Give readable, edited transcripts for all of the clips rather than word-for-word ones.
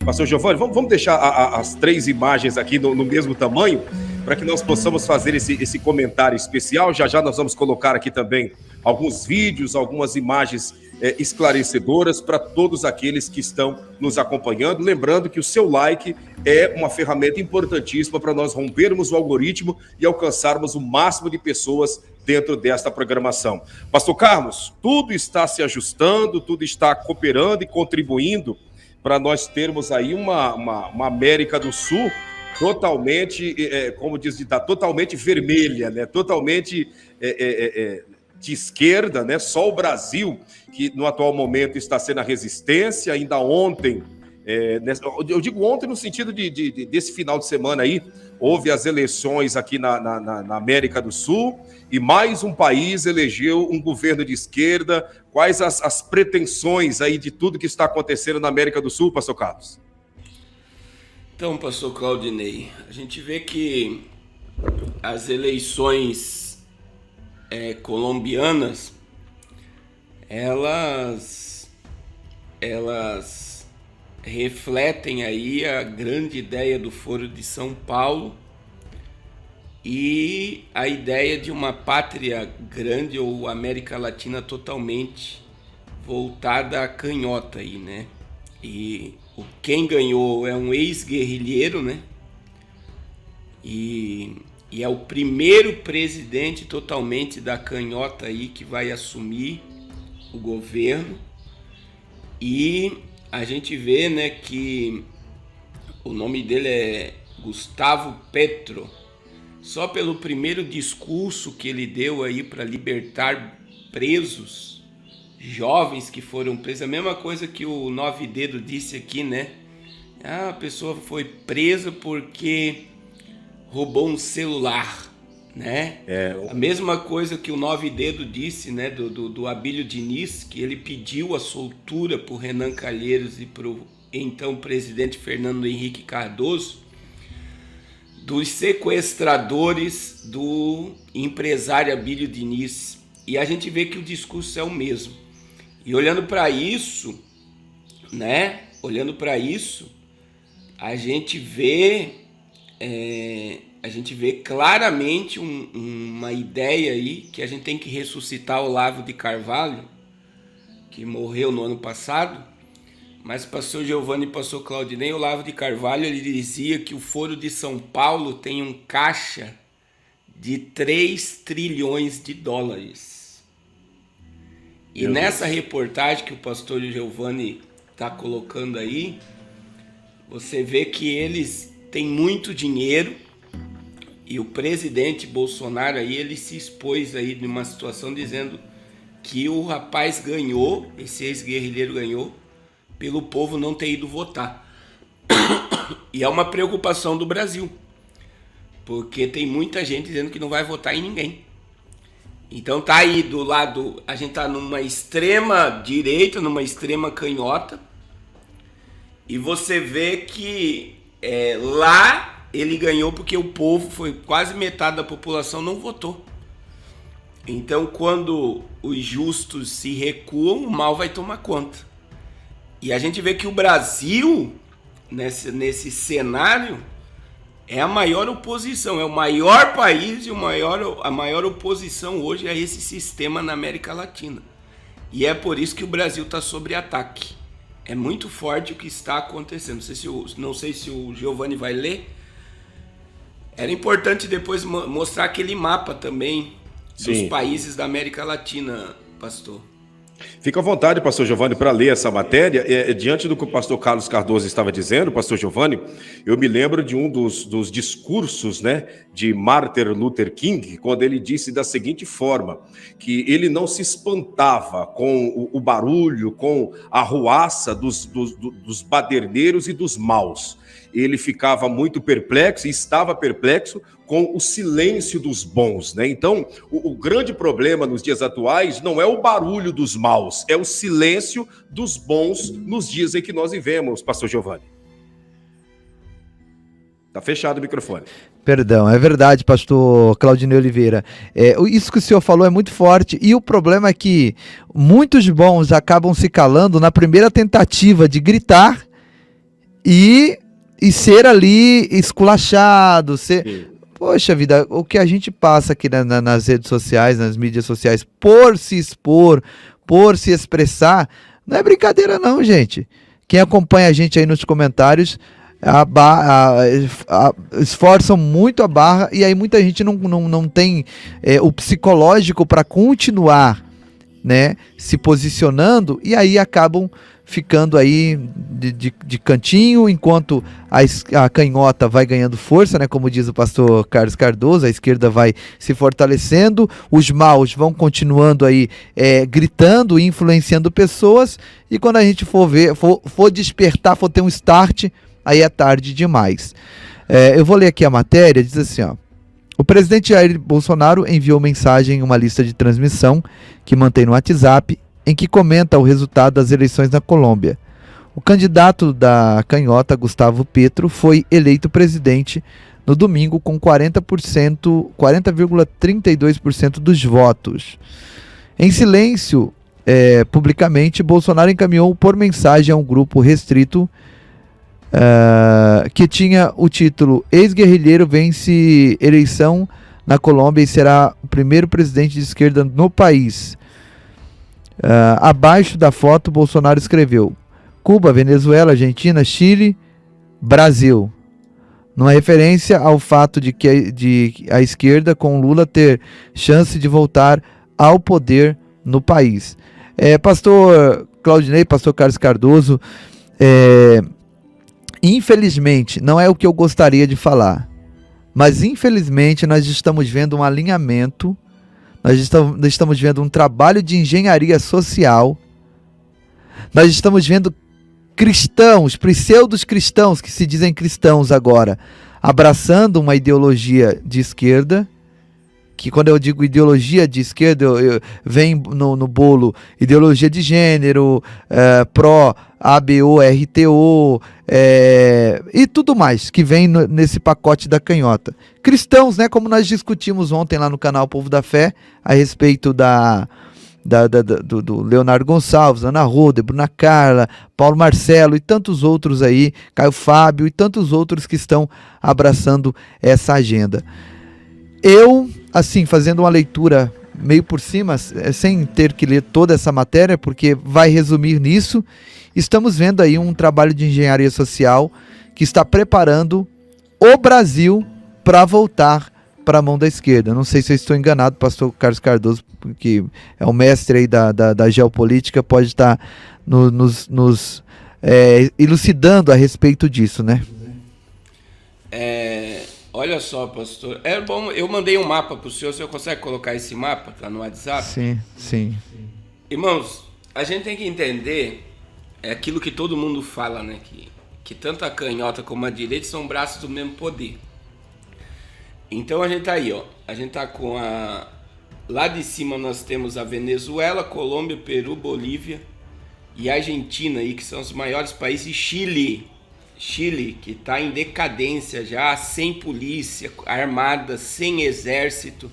Pastor Giovanni, vamos deixar as três imagens aqui no mesmo tamanho, para que nós possamos fazer esse comentário especial. Já já nós vamos colocar aqui também alguns vídeos, algumas imagens esclarecedoras para todos aqueles que estão nos acompanhando. Lembrando que o seu like é uma ferramenta importantíssima para nós rompermos o algoritmo e alcançarmos o máximo de pessoas dentro desta programação. Pastor Carlos, tudo está se ajustando, tudo está cooperando e contribuindo para nós termos aí uma América do Sul totalmente, como diz, totalmente vermelha, né? Totalmente de esquerda, né? Só o Brasil, que no atual momento está sendo a resistência. Ainda ontem, eu digo ontem no sentido desse final de semana aí, houve as eleições aqui na América do Sul e mais um país elegeu um governo de esquerda. Quais as pretensões aí de tudo que está acontecendo na América do Sul, pastor Carlos? Então, pastor Claudinei, a gente vê que as eleições colombianas, elas refletem aí a grande ideia do Foro de São Paulo e a ideia de uma pátria grande ou América Latina totalmente voltada à canhota aí, né? E quem ganhou é um ex-guerrilheiro, né? E é o primeiro presidente totalmente da canhota aí que vai assumir o governo. E a gente vê, né, que o nome dele é Gustavo Petro. Só pelo primeiro discurso que ele deu aí para libertar presos, jovens que foram presos, a mesma coisa que o Nove Dedo disse aqui, né? A pessoa foi presa porque roubou um celular, né? A mesma coisa que o Nove Dedo disse, né? Do Abílio Diniz, que ele pediu a soltura para o Renan Calheiros e para o então presidente Fernando Henrique Cardoso, dos sequestradores do empresário Abílio Diniz. E a gente vê que o discurso é o mesmo. E olhando para isso, né? Olhando para isso, a gente vê claramente uma ideia aí que a gente tem que ressuscitar o Olavo de Carvalho, que morreu no ano passado. Mas pastor Giovanni e pastor Claudinei, o Olavo de Carvalho, ele dizia que o Foro de São Paulo tem um caixa de 3 trilhões de dólares. E nessa reportagem que o pastor Giovanni está colocando aí, você vê que eles têm muito dinheiro e o presidente Bolsonaro aí, ele se expôs aí numa situação dizendo que o rapaz ganhou, esse ex-guerrilheiro ganhou, pelo povo não ter ido votar. E é uma preocupação do Brasil, porque tem muita gente dizendo que não vai votar em ninguém. Então tá aí do lado, a gente tá numa extrema direita, numa extrema canhota, e você vê que lá ele ganhou porque o povo, foi quase metade da população não votou. Então quando os justos se recuam, o mal vai tomar conta. E a gente vê que o Brasil, nesse cenário, é a maior oposição, é o maior país e a maior oposição hoje a esse sistema na América Latina. E é por isso que o Brasil está sob ataque. É muito forte o que está acontecendo. Não sei se o Giovanni vai ler. Era importante depois mostrar aquele mapa também dos países da América Latina, pastor. Fica à vontade, pastor Giovanni, para ler essa matéria. Diante do que o pastor Carlos Cardoso estava dizendo, pastor Giovanni, eu me lembro de um dos discursos, né, de Martin Luther King, quando ele disse da seguinte forma, que ele não se espantava com o barulho, com a ruaça dos baderneiros e dos maus. Ele ficava muito perplexo e estava perplexo com o silêncio dos bons, né? Então, o grande problema nos dias atuais não é o barulho dos maus, é o silêncio dos bons nos dias em que nós vivemos, pastor Giovanni. Tá fechado o microfone. Perdão, é verdade, pastor Claudinei Oliveira. Isso que o senhor falou é muito forte, e o problema é que muitos bons acabam se calando na primeira tentativa de gritar e ser ali esculachado, ser... Sim. Poxa vida, o que a gente passa aqui nas redes sociais, nas mídias sociais, por se expor, por se expressar, não é brincadeira não, gente. Quem acompanha a gente aí nos comentários, esforçam muito a barra, e aí muita gente não tem o psicológico para continuar, né, se posicionando, e aí acabam ficando aí de cantinho, enquanto a canhota vai ganhando força, né, como diz o pastor Carlos Cardoso, a esquerda vai se fortalecendo, os maus vão continuando aí gritando, influenciando pessoas, e quando a gente for ver, for despertar, for ter um start, aí é tarde demais. Eu vou ler aqui a matéria, diz assim, ó: o presidente Jair Bolsonaro enviou mensagem em uma lista de transmissão que mantém no WhatsApp, em que comenta o resultado das eleições na Colômbia. O candidato da canhota, Gustavo Petro, foi eleito presidente no domingo com 40,32% dos votos. Em silêncio, publicamente, Bolsonaro encaminhou por mensagem a um grupo restrito que tinha o título: ex-guerrilheiro vence eleição na Colômbia e será o primeiro presidente de esquerda no país. Abaixo da foto, Bolsonaro escreveu: Cuba, Venezuela, Argentina, Chile, Brasil. Numa referência ao fato de a esquerda, com Lula, ter chance de voltar ao poder no país. Pastor Claudinei, pastor Carlos Cardoso, infelizmente, não é o que eu gostaria de falar, mas infelizmente nós estamos vendo um alinhamento, nós estamos vendo um trabalho de engenharia social, nós estamos vendo cristãos, pseudos cristãos, que se dizem cristãos agora, abraçando uma ideologia de esquerda, que quando eu digo ideologia de esquerda, vem no bolo ideologia de gênero, pró-ABO-RTO, e tudo mais que vem nesse pacote da canhota. Cristãos, né, como nós discutimos ontem lá no canal Povo da Fé, a respeito do Leonardo Gonçalves, Ana Roder, Bruna Carla, Paulo Marcelo e tantos outros aí, Caio Fábio e tantos outros que estão abraçando essa agenda. Eu, assim, fazendo uma leitura meio por cima, sem ter que ler toda essa matéria, porque vai resumir nisso, estamos vendo aí um trabalho de engenharia social que está preparando o Brasil para voltar para a mão da esquerda. Não sei se eu estou enganado, pastor Carlos Cardoso, que é o mestre aí da geopolítica, pode estar nos elucidando a respeito disso, né? Olha só, pastor, bom, eu mandei um mapa para o senhor consegue colocar esse mapa? Tá no WhatsApp? Sim. Irmãos, a gente tem que entender aquilo que todo mundo fala, né? Que tanto a canhota como a direita são braços do mesmo poder. Então a gente tá aí, ó. A gente tá com lá de cima nós temos a Venezuela, Colômbia, Peru, Bolívia e Argentina aí, que são os maiores países, e Chile, que está em decadência já, sem polícia armada, sem exército.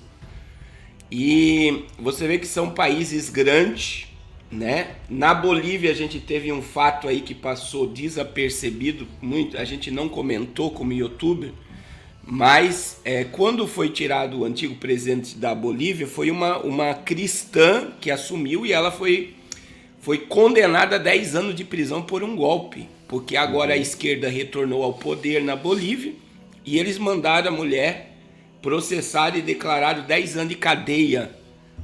E você vê que são países grandes, né? Na Bolívia a gente teve um fato aí que passou desapercebido, muito, a gente não comentou como youtuber, mas quando foi tirado o antigo presidente da Bolívia, foi uma cristã que assumiu e ela foi condenada a 10 anos de prisão por um golpe. Porque agora a esquerda retornou ao poder na Bolívia e eles mandaram a mulher processar e declararam 10 anos de cadeia,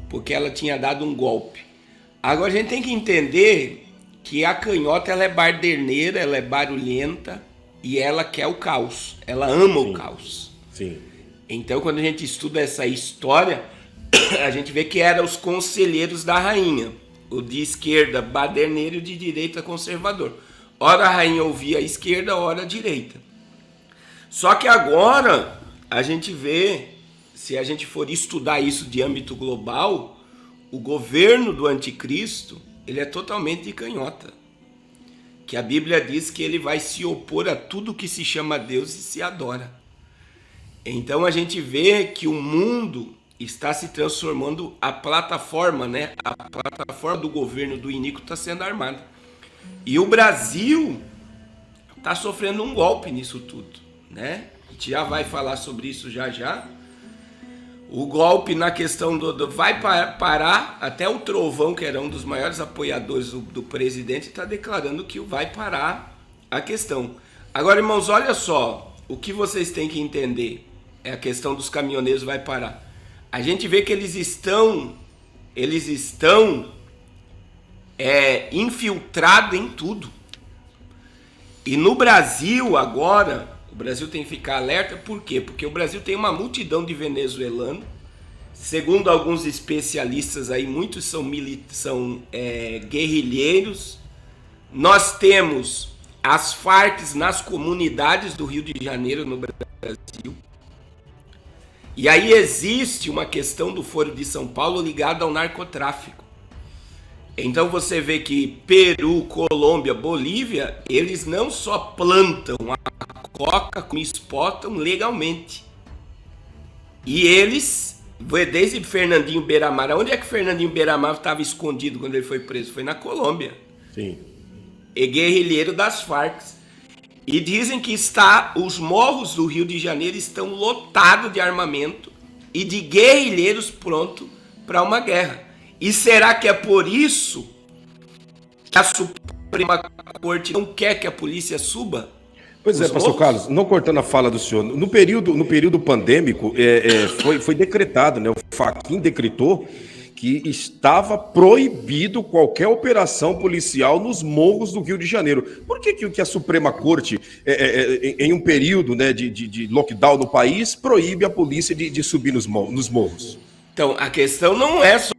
porque ela tinha dado um golpe. Agora a gente tem que entender que a canhota ela é barderneira, ela é barulhenta e ela quer o caos, ela ama o caos. Sim. Então quando a gente estuda essa história, a gente vê que eram os conselheiros da rainha, o de esquerda baderneiro e o de direita conservador. Ora a rainha ouvia a esquerda, ora a direita. Só que agora a gente vê, se a gente for estudar isso de âmbito global, o governo do anticristo, ele é totalmente de canhota. Que a Bíblia diz que ele vai se opor a tudo que se chama Deus e se adora. Então a gente vê que o mundo está se transformando, a plataforma, né? A plataforma do governo do iníquo está sendo armada. E o Brasil, está sofrendo um golpe nisso tudo, né? A gente já vai falar sobre isso já já. O golpe na questão do vai parar, até o Trovão, que era um dos maiores apoiadores do presidente, está declarando que vai parar a questão. Agora, irmãos, olha só, o que vocês têm que entender é a questão dos caminhoneiros vai parar. A gente vê que eles estão infiltrados em tudo. E no Brasil agora, o Brasil tem que ficar alerta, por quê? Porque o Brasil tem uma multidão de venezuelanos, segundo alguns especialistas aí, muitos são guerrilheiros. Nós temos as Farc nas comunidades do Rio de Janeiro, no Brasil. E aí existe uma questão do Foro de São Paulo ligada ao narcotráfico. Então você vê que Peru, Colômbia, Bolívia, eles não só plantam a coca, como exportam legalmente. E eles, desde Fernandinho Beiramar, onde é que Fernandinho Beiramar estava escondido quando ele foi preso? Foi na Colômbia. Sim. E guerrilheiro das Farc. E dizem que os morros do Rio de Janeiro estão lotados de armamento e de guerrilheiros prontos para uma guerra. E será que é por isso que a Suprema Corte não quer que a polícia suba? Pois é, pastor Carlos, não cortando a fala do senhor, no período pandêmico foi decretado, né? O Fachin decretou que estava proibido qualquer operação policial nos morros do Rio de Janeiro. Por que a Suprema Corte, em um período, né, de lockdown no país, proíbe a polícia de subir nos morros? Então, a questão não é só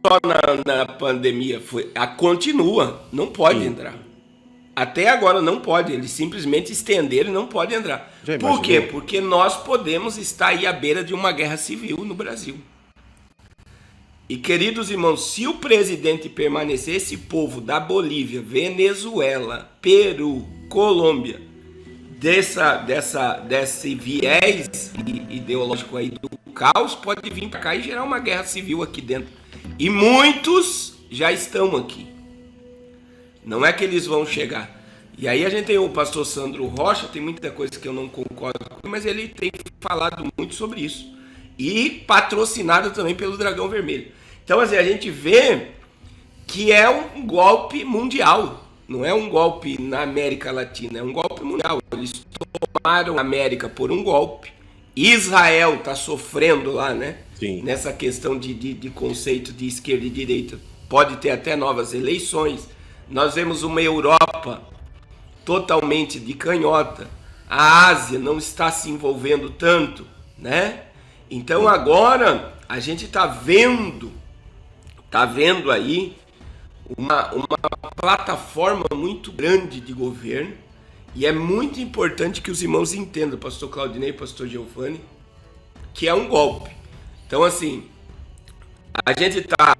na pandemia, continua, não pode entrar. Até agora não pode, eles simplesmente estenderam e não pode entrar. Por quê? Porque nós podemos estar aí à beira de uma guerra civil no Brasil. E, queridos irmãos, se o presidente permanecer, esse povo da Bolívia, Venezuela, Peru, Colômbia, desse viés ideológico aí do caos, pode vir para cá e gerar uma guerra civil aqui dentro. E muitos já estão aqui. Não é que eles vão chegar. E aí a gente tem o pastor Sandro Rocha, tem muita coisa que eu não concordo com ele, mas ele tem falado muito sobre isso. E patrocinado também pelo Dragão Vermelho. Então, assim, a gente vê que é um golpe mundial. Não é um golpe na América Latina, é um golpe mundial. Eles tomaram a América por um golpe. Israel está sofrendo lá, né? Sim. Nessa questão de conceito de esquerda e direita. Pode ter até novas eleições. Nós vemos uma Europa totalmente de canhota. A Ásia não está se envolvendo tanto, né? Então agora a gente está vendo aí uma plataforma muito grande de governo, e é muito importante que os irmãos entendam, pastor Claudinei e pastor Giovanni, que é um golpe. Então, assim, a gente tá...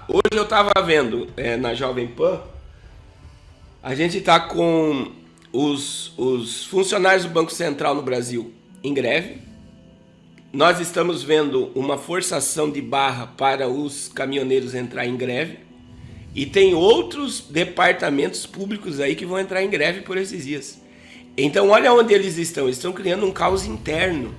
Hoje eu estava vendo na Jovem Pan, a gente está com os funcionários do Banco Central no Brasil em greve. Nós estamos vendo uma forçação de barra para os caminhoneiros entrar em greve. E tem outros departamentos públicos aí que vão entrar em greve por esses dias. Então, olha onde eles estão criando um caos interno.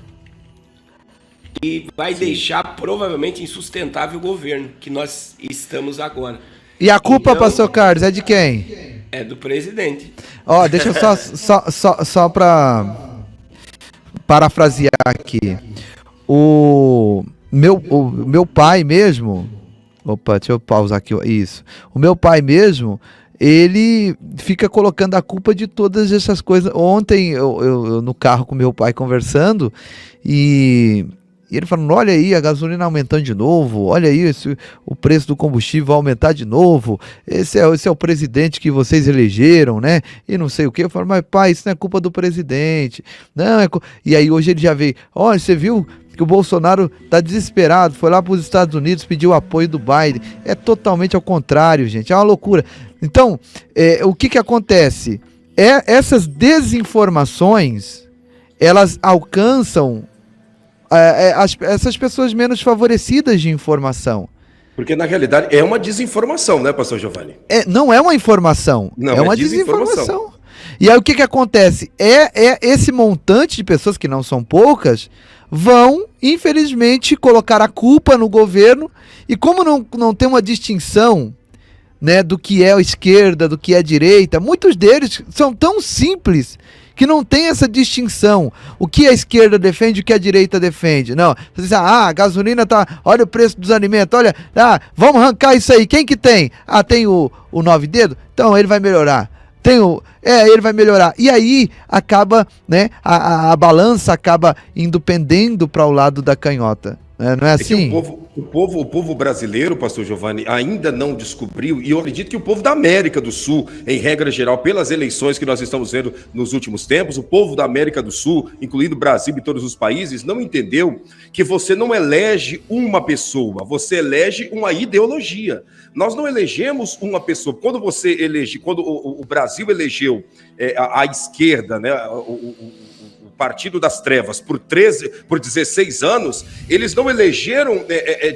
E vai deixar provavelmente insustentável o governo que nós estamos agora. E a culpa, então, pastor Carlos, é de quem? É do presidente. Ó, deixa eu só para parafrasear aqui. O meu pai mesmo... Opa, deixa eu pausar aqui. Isso. O meu pai mesmo, ele fica colocando a culpa de todas essas coisas. Ontem, eu no carro com meu pai conversando, e ele falando, olha aí, a gasolina aumentando de novo, olha aí, o preço do combustível vai aumentar de novo, esse é o presidente que vocês elegeram, né? E não sei o quê. Eu falo, mas pai, isso não é culpa do presidente. Não, E aí hoje ele já veio, olha, você viu que o Bolsonaro está desesperado, foi lá para os Estados Unidos, pediu o apoio do Biden. É totalmente ao contrário, gente, é uma loucura. Então, o que acontece? Essas desinformações, elas alcançam essas pessoas menos favorecidas de informação. Porque, na realidade, é uma desinformação, né, pastor Giovanni? Não é uma informação, Não, é uma desinformação. E aí o que que acontece? Esse montante de pessoas, que não são poucas, vão, infelizmente, colocar a culpa no governo, e como não tem uma distinção, né, do que é a esquerda, do que é a direita, muitos deles são tão simples que não tem essa distinção. O que a esquerda defende, o que a direita defende. Não, você diz, a gasolina tá, olha o preço dos alimentos, olha, vamos arrancar isso aí, quem que tem? Tem o 9 dedos? Então ele vai melhorar. Ele vai melhorar. E aí acaba, né, a balança acaba indo pendendo para o lado da canhota. Não é assim? O povo brasileiro, pastor Giovanni, ainda não descobriu, e eu acredito que o povo da América do Sul, em regra geral, pelas eleições que nós estamos vendo nos últimos tempos, o povo da América do Sul, incluindo o Brasil e todos os países, não entendeu que você não elege uma pessoa, você elege uma ideologia. Nós não elegemos uma pessoa. Quando o Brasil elegeu a esquerda, né, o Partido das Trevas, por 16 anos, eles não elegeram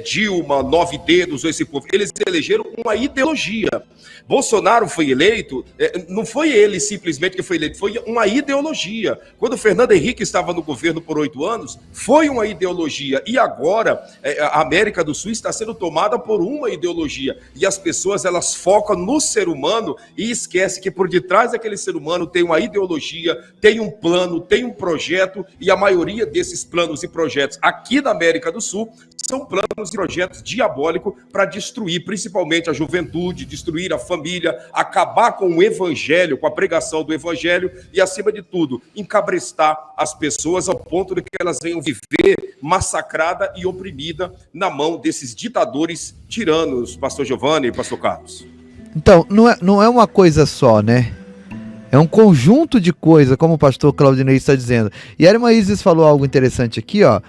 Dilma, 9 dedos, ou esse povo, eles elegeram uma ideologia. Bolsonaro foi eleito, não foi ele simplesmente que foi eleito, foi uma ideologia. Quando o Fernando Henrique estava no governo por 8 anos, foi uma ideologia. E agora, a América do Sul está sendo tomada por uma ideologia. E as pessoas, elas focam no ser humano e esquecem que por detrás daquele ser humano tem uma ideologia, tem um plano, tem um projeto, e a maioria desses planos e projetos aqui na América do Sul são planos e projetos diabólicos para destruir principalmente a juventude, destruir a família, acabar com o evangelho, com a pregação do evangelho e, acima de tudo, encabrestar as pessoas ao ponto de que elas venham viver massacrada e oprimida na mão desses ditadores tiranos, pastor Giovanni e pastor Carlos. Então, não é uma coisa só, né? É um conjunto de coisas, como o pastor Claudinei está dizendo. E a irmã Isis falou algo interessante aqui, ó.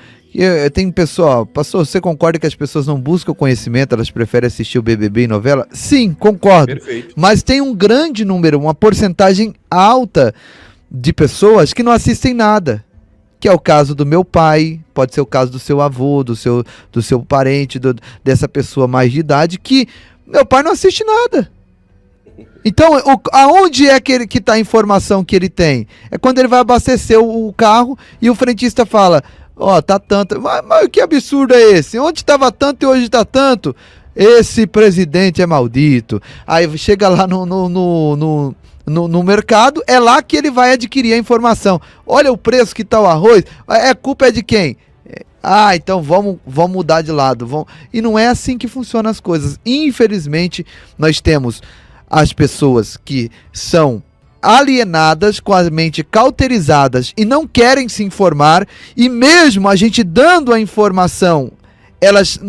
Tem pessoal, pastor, você concorda que as pessoas não buscam conhecimento, elas preferem assistir o BBB e novela? Sim, concordo. Perfeito. Mas tem um grande número, uma porcentagem alta de pessoas que não assistem nada. Que é o caso do meu pai, pode ser o caso do seu avô, do seu parente, dessa pessoa mais de idade, que meu pai não assiste nada. Então, aonde é que está a informação que ele tem? É quando ele vai abastecer o carro e o frentista fala, tá tanto, mas que absurdo é esse? Onde estava tanto e hoje está tanto? Esse presidente é maldito. Aí chega lá no mercado, é lá que ele vai adquirir a informação. Olha o preço que está o arroz, culpa é de quem? Então vamos mudar de lado. E não é assim que funcionam as coisas. Infelizmente, nós temos as pessoas que são alienadas, com a mente cauterizadas e não querem se informar, e mesmo a gente dando a informação, elas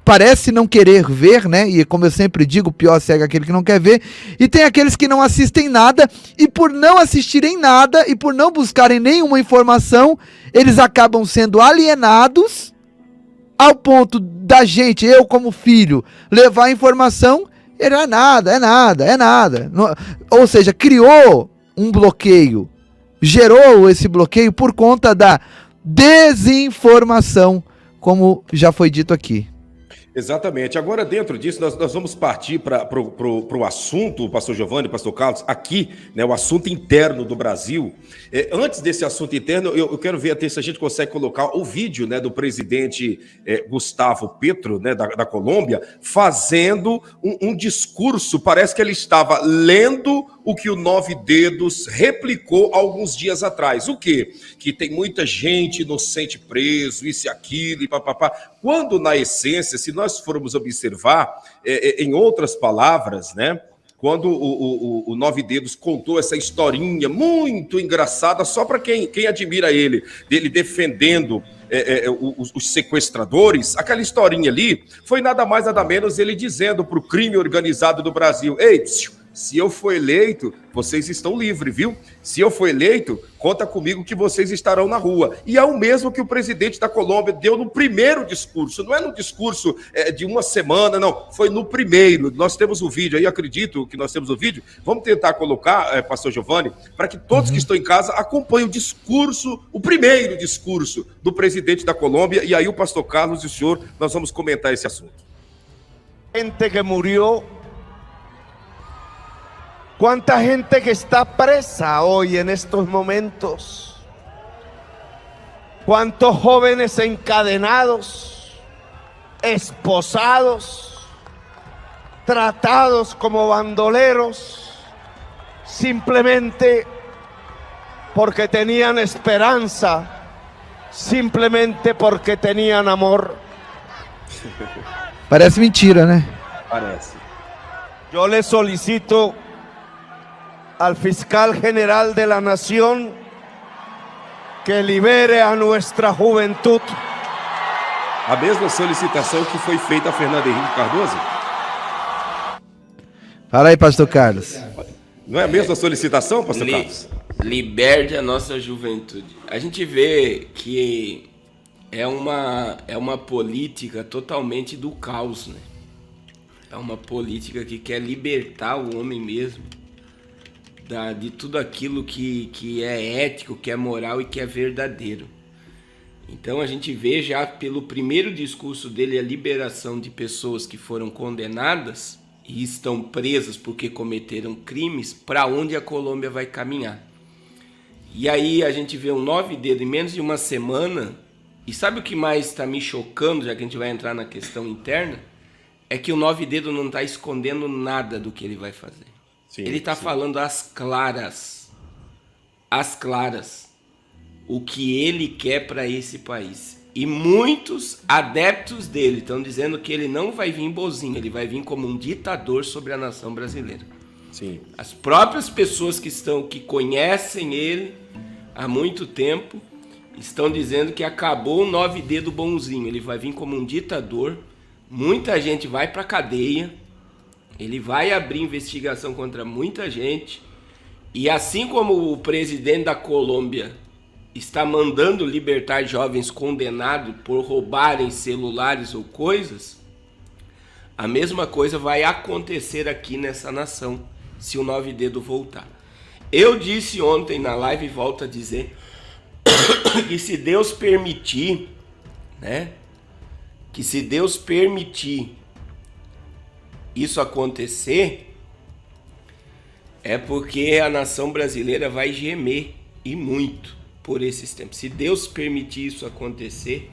parecem não querer ver, né? E como eu sempre digo, pior cego é aquele que não quer ver. E tem aqueles que não assistem nada, e por não assistirem nada e por não buscarem nenhuma informação, eles acabam sendo alienados ao ponto da gente, eu como filho, levar a informação. É nada. Ou seja, criou um bloqueio, gerou esse bloqueio por conta da desinformação, como já foi dito aqui. Exatamente. Agora, dentro disso, nós vamos partir para o assunto, pastor Giovanni, pastor Carlos, aqui, né, o assunto interno do Brasil. Antes desse assunto interno, eu quero ver até se a gente consegue colocar o vídeo, né, do presidente Gustavo Petro, né, da Colômbia, fazendo um discurso. Parece que ele estava lendo o que o 9 Dedos replicou alguns dias atrás. O quê? Que tem muita gente inocente preso, isso e aquilo, e papapá. Quando, na essência, se nós formos observar, em outras palavras, né? Quando o 9 Dedos contou essa historinha muito engraçada, só para quem admira ele, dele defendendo os sequestradores, aquela historinha ali foi nada mais, nada menos ele dizendo para o crime organizado do Brasil: ei, se eu for eleito, vocês estão livres, viu? Se eu for eleito, conta comigo que vocês estarão na rua. E é o mesmo que o presidente da Colômbia deu no primeiro discurso. Não é no discurso de uma semana, não. Foi no primeiro. Nós temos o vídeo aí, acredito que nós temos o vídeo. Vamos tentar colocar, pastor Giovanni, para que todos que estão em casa acompanhem o discurso, o primeiro discurso do presidente da Colômbia. E aí o pastor Carlos e o senhor, nós vamos comentar esse assunto. Gente que murió ¿Cuánta gente que está presa hoy en estos momentos? ¿Cuántos jóvenes encadenados, esposados, tratados como bandoleros, simplemente porque tenían esperanza, simplemente porque tenían amor? Parece mentira, né? Parece. Yo le solicito al fiscal general de la nación que libere a nuestra juventud. A mesma solicitação que foi feita a Fernando Henrique Cardoso? Fala aí, pastor Carlos. Não é a mesma solicitação, pastor Carlos? Liberte a nossa juventude. A gente vê que é uma política totalmente do caos, né? É uma política que quer libertar o homem mesmo de tudo aquilo que é ético, que é moral e que é verdadeiro. Então a gente vê já pelo primeiro discurso dele a liberação de pessoas que foram condenadas e estão presas porque cometeram crimes, para onde a Colômbia vai caminhar. E aí a gente vê um 9 dedos em menos de uma semana. E sabe o que mais está me chocando, já que a gente vai entrar na questão interna? É que o 9 dedos não está escondendo nada do que ele vai fazer. Sim, ele está falando às claras, o que ele quer para esse país. E muitos adeptos dele estão dizendo que ele não vai vir bonzinho, ele vai vir como um ditador sobre a nação brasileira. Sim. As próprias pessoas que conhecem ele há muito tempo estão dizendo que acabou o 9 dedos bonzinho, ele vai vir como um ditador, muita gente vai para a cadeia, ele vai abrir investigação contra muita gente, e assim como o presidente da Colômbia está mandando libertar jovens condenados por roubarem celulares ou coisas, a mesma coisa vai acontecer aqui nessa nação, se o 9 dedos voltar. Eu disse ontem na live e volto a dizer que se Deus permitir, né? Que se Deus permitir isso acontecer, é porque a nação brasileira vai gemer, e muito, por esses tempos. Se Deus permitir isso acontecer,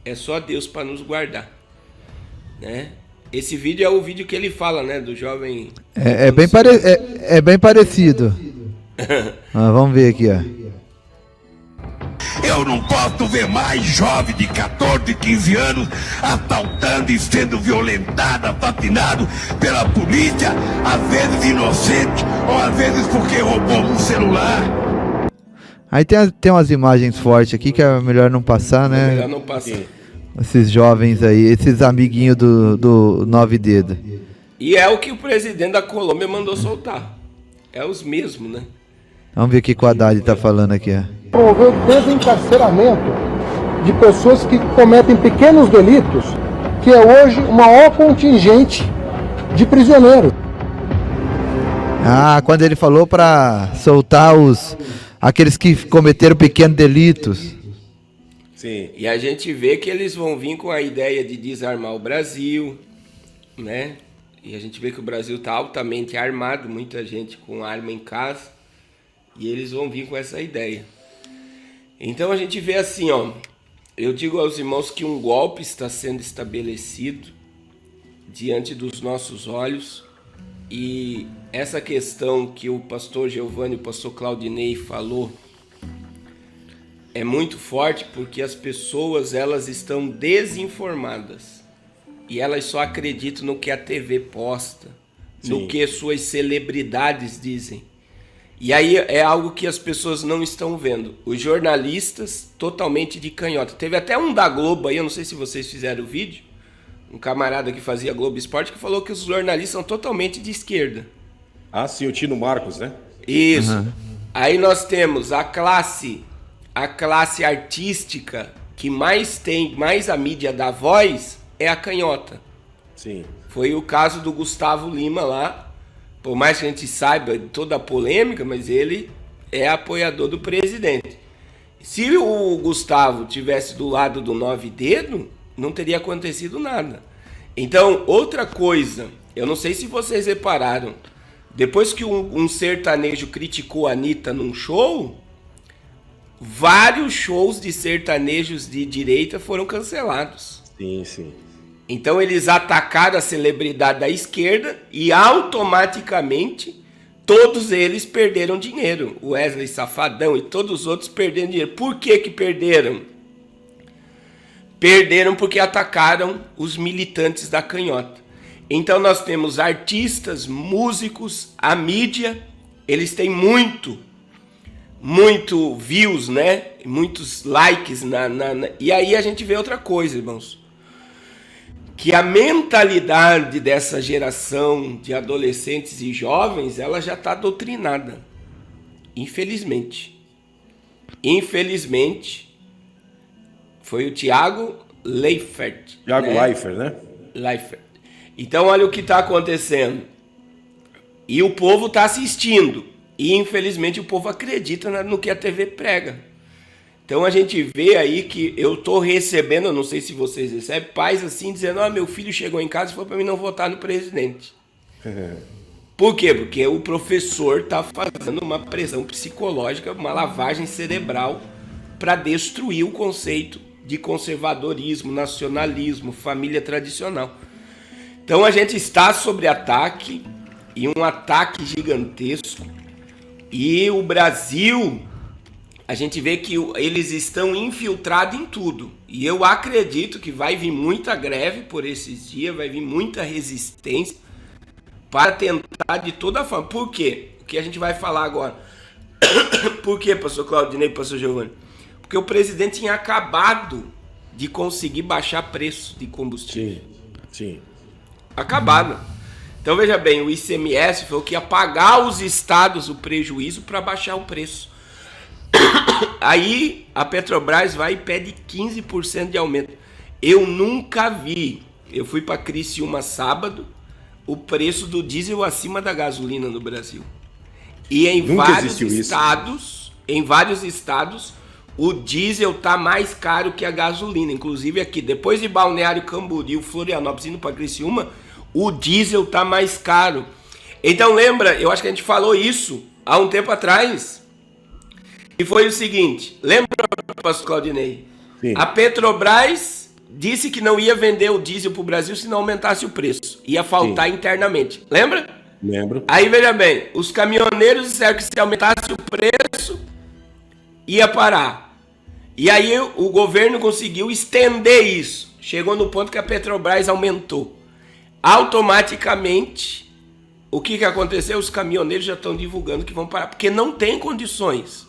é só Deus para nos guardar, né? Esse vídeo é o vídeo que ele fala, né, do jovem... É bem parecido. Vamos ver aqui, ó. Eu não posso ver mais jovem de 14, 15 anos assaltando e sendo violentado, assassinado pela polícia, às vezes inocente, ou às vezes porque roubou um celular. Aí tem umas imagens fortes aqui que é melhor não passar, né? É melhor não passar. Esses jovens aí, esses amiguinhos do 9 dedos. E é o que o presidente da Colômbia mandou soltar. É os mesmos, né? Vamos ver o que o Haddad tá falando aqui, ó. Promover o desencarceramento de pessoas que cometem pequenos delitos, que é hoje o maior contingente de prisioneiros. Ah, quando ele falou para soltar aqueles que cometeram pequenos delitos. Sim. E a gente vê que eles vão vir com a ideia de desarmar o Brasil, né? E a gente vê que o Brasil está altamente armado, muita gente com arma em casa, e eles vão vir com essa ideia. Então a gente vê assim, ó, eu digo aos irmãos que um golpe está sendo estabelecido diante dos nossos olhos, e essa questão que o pastor Giovanni e o pastor Claudinei falou é muito forte, porque as pessoas, elas estão desinformadas e elas só acreditam no que a TV posta, no que suas celebridades dizem. E aí é algo que as pessoas não estão vendo. Os jornalistas totalmente de canhota. Teve até um da Globo aí, eu não sei se vocês fizeram o vídeo, um camarada que fazia Globo Esporte, que falou que os jornalistas são totalmente de esquerda. Ah, sim, o Tino Marcos, né? Isso. Uhum. Aí nós temos a classe artística que mais a mídia dá voz, é a canhota. Sim. Foi o caso do Gustavo Lima lá. Por mais que a gente saiba de toda a polêmica, mas ele é apoiador do presidente. Se o Gustavo tivesse do lado do 9 dedos, não teria acontecido nada. Então, outra coisa, eu não sei se vocês repararam, Depois que um sertanejo criticou a Anitta num show, vários shows de sertanejos de direita foram cancelados. Sim, sim. Então eles atacaram a celebridade da esquerda e automaticamente todos eles perderam dinheiro. O Wesley Safadão e todos os outros perderam dinheiro. Por que que perderam? Perderam porque atacaram os militantes da canhota. Então nós temos artistas, músicos, a mídia, eles têm muito views, né? Muitos likes. E aí a gente vê outra coisa, irmãos. Que a mentalidade dessa geração de adolescentes e jovens, ela já está doutrinada. Infelizmente. Infelizmente, foi o Thiago Leifert. Thiago Leifert, né? Leifert. Então, olha o que está acontecendo. E o povo está assistindo. E, infelizmente, o povo acredita no que a TV prega. Então, a gente vê aí que eu estou recebendo, eu não sei se vocês recebem, pais assim, dizendo, meu filho chegou em casa e falou para mim não votar no presidente. Por quê? Porque o professor está fazendo uma pressão psicológica, uma lavagem cerebral para destruir o conceito de conservadorismo, nacionalismo, família tradicional. Então a gente está sob ataque, e um ataque gigantesco, e o Brasil, a gente vê que eles estão infiltrados em tudo, e eu acredito que vai vir muita greve por esses dias, vai vir muita resistência para tentar de toda forma. Por quê? O que a gente vai falar agora. Por quê, pastor Claudinei e pastor Giovanni? Porque o presidente tinha acabado de conseguir baixar preço de combustível. Sim. Acabado. Então veja bem, o ICMS foi o que ia pagar aos estados o prejuízo para baixar o preço. Aí a Petrobras vai e pede 15% de aumento. Eu nunca vi, eu fui para Criciúma sábado, o preço do diesel acima da gasolina no Brasil. E em vários estados, o diesel tá mais caro que a gasolina. Inclusive aqui, depois de Balneário Camboriú, Florianópolis, indo para Criciúma, o diesel tá mais caro. Então lembra, eu acho que a gente falou isso há um tempo atrás. E foi o seguinte, lembra, pastor Claudinei? Sim. A Petrobras disse que não ia vender o diesel para o Brasil se não aumentasse o preço. Ia faltar internamente. Lembra? Lembro. Aí veja bem, os caminhoneiros disseram que se aumentasse o preço, ia parar. E aí o governo conseguiu estender isso. Chegou no ponto que a Petrobras aumentou. Automaticamente, o que aconteceu? Os caminhoneiros já estão divulgando que vão parar, porque não tem condições.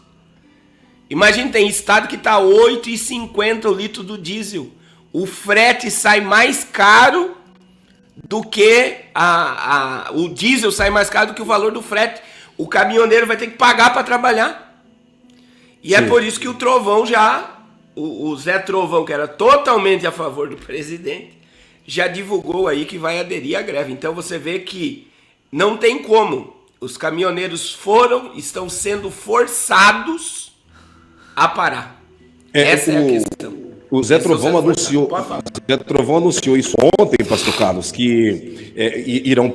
Imagina, tem estado que está R$ 8,50 o litro do diesel. O frete sai mais caro do que o diesel sai mais caro do que o valor do frete. O caminhoneiro vai ter que pagar para trabalhar. E Sim. É por isso que o Trovão o Zé Trovão, que era totalmente a favor do presidente, já divulgou aí que vai aderir à greve. Então você vê que não tem como. Os caminhoneiros estão sendo forçados a parar. Essa é a questão. O Zé Trovão anunciou isso ontem, pastor Carlos, que iriam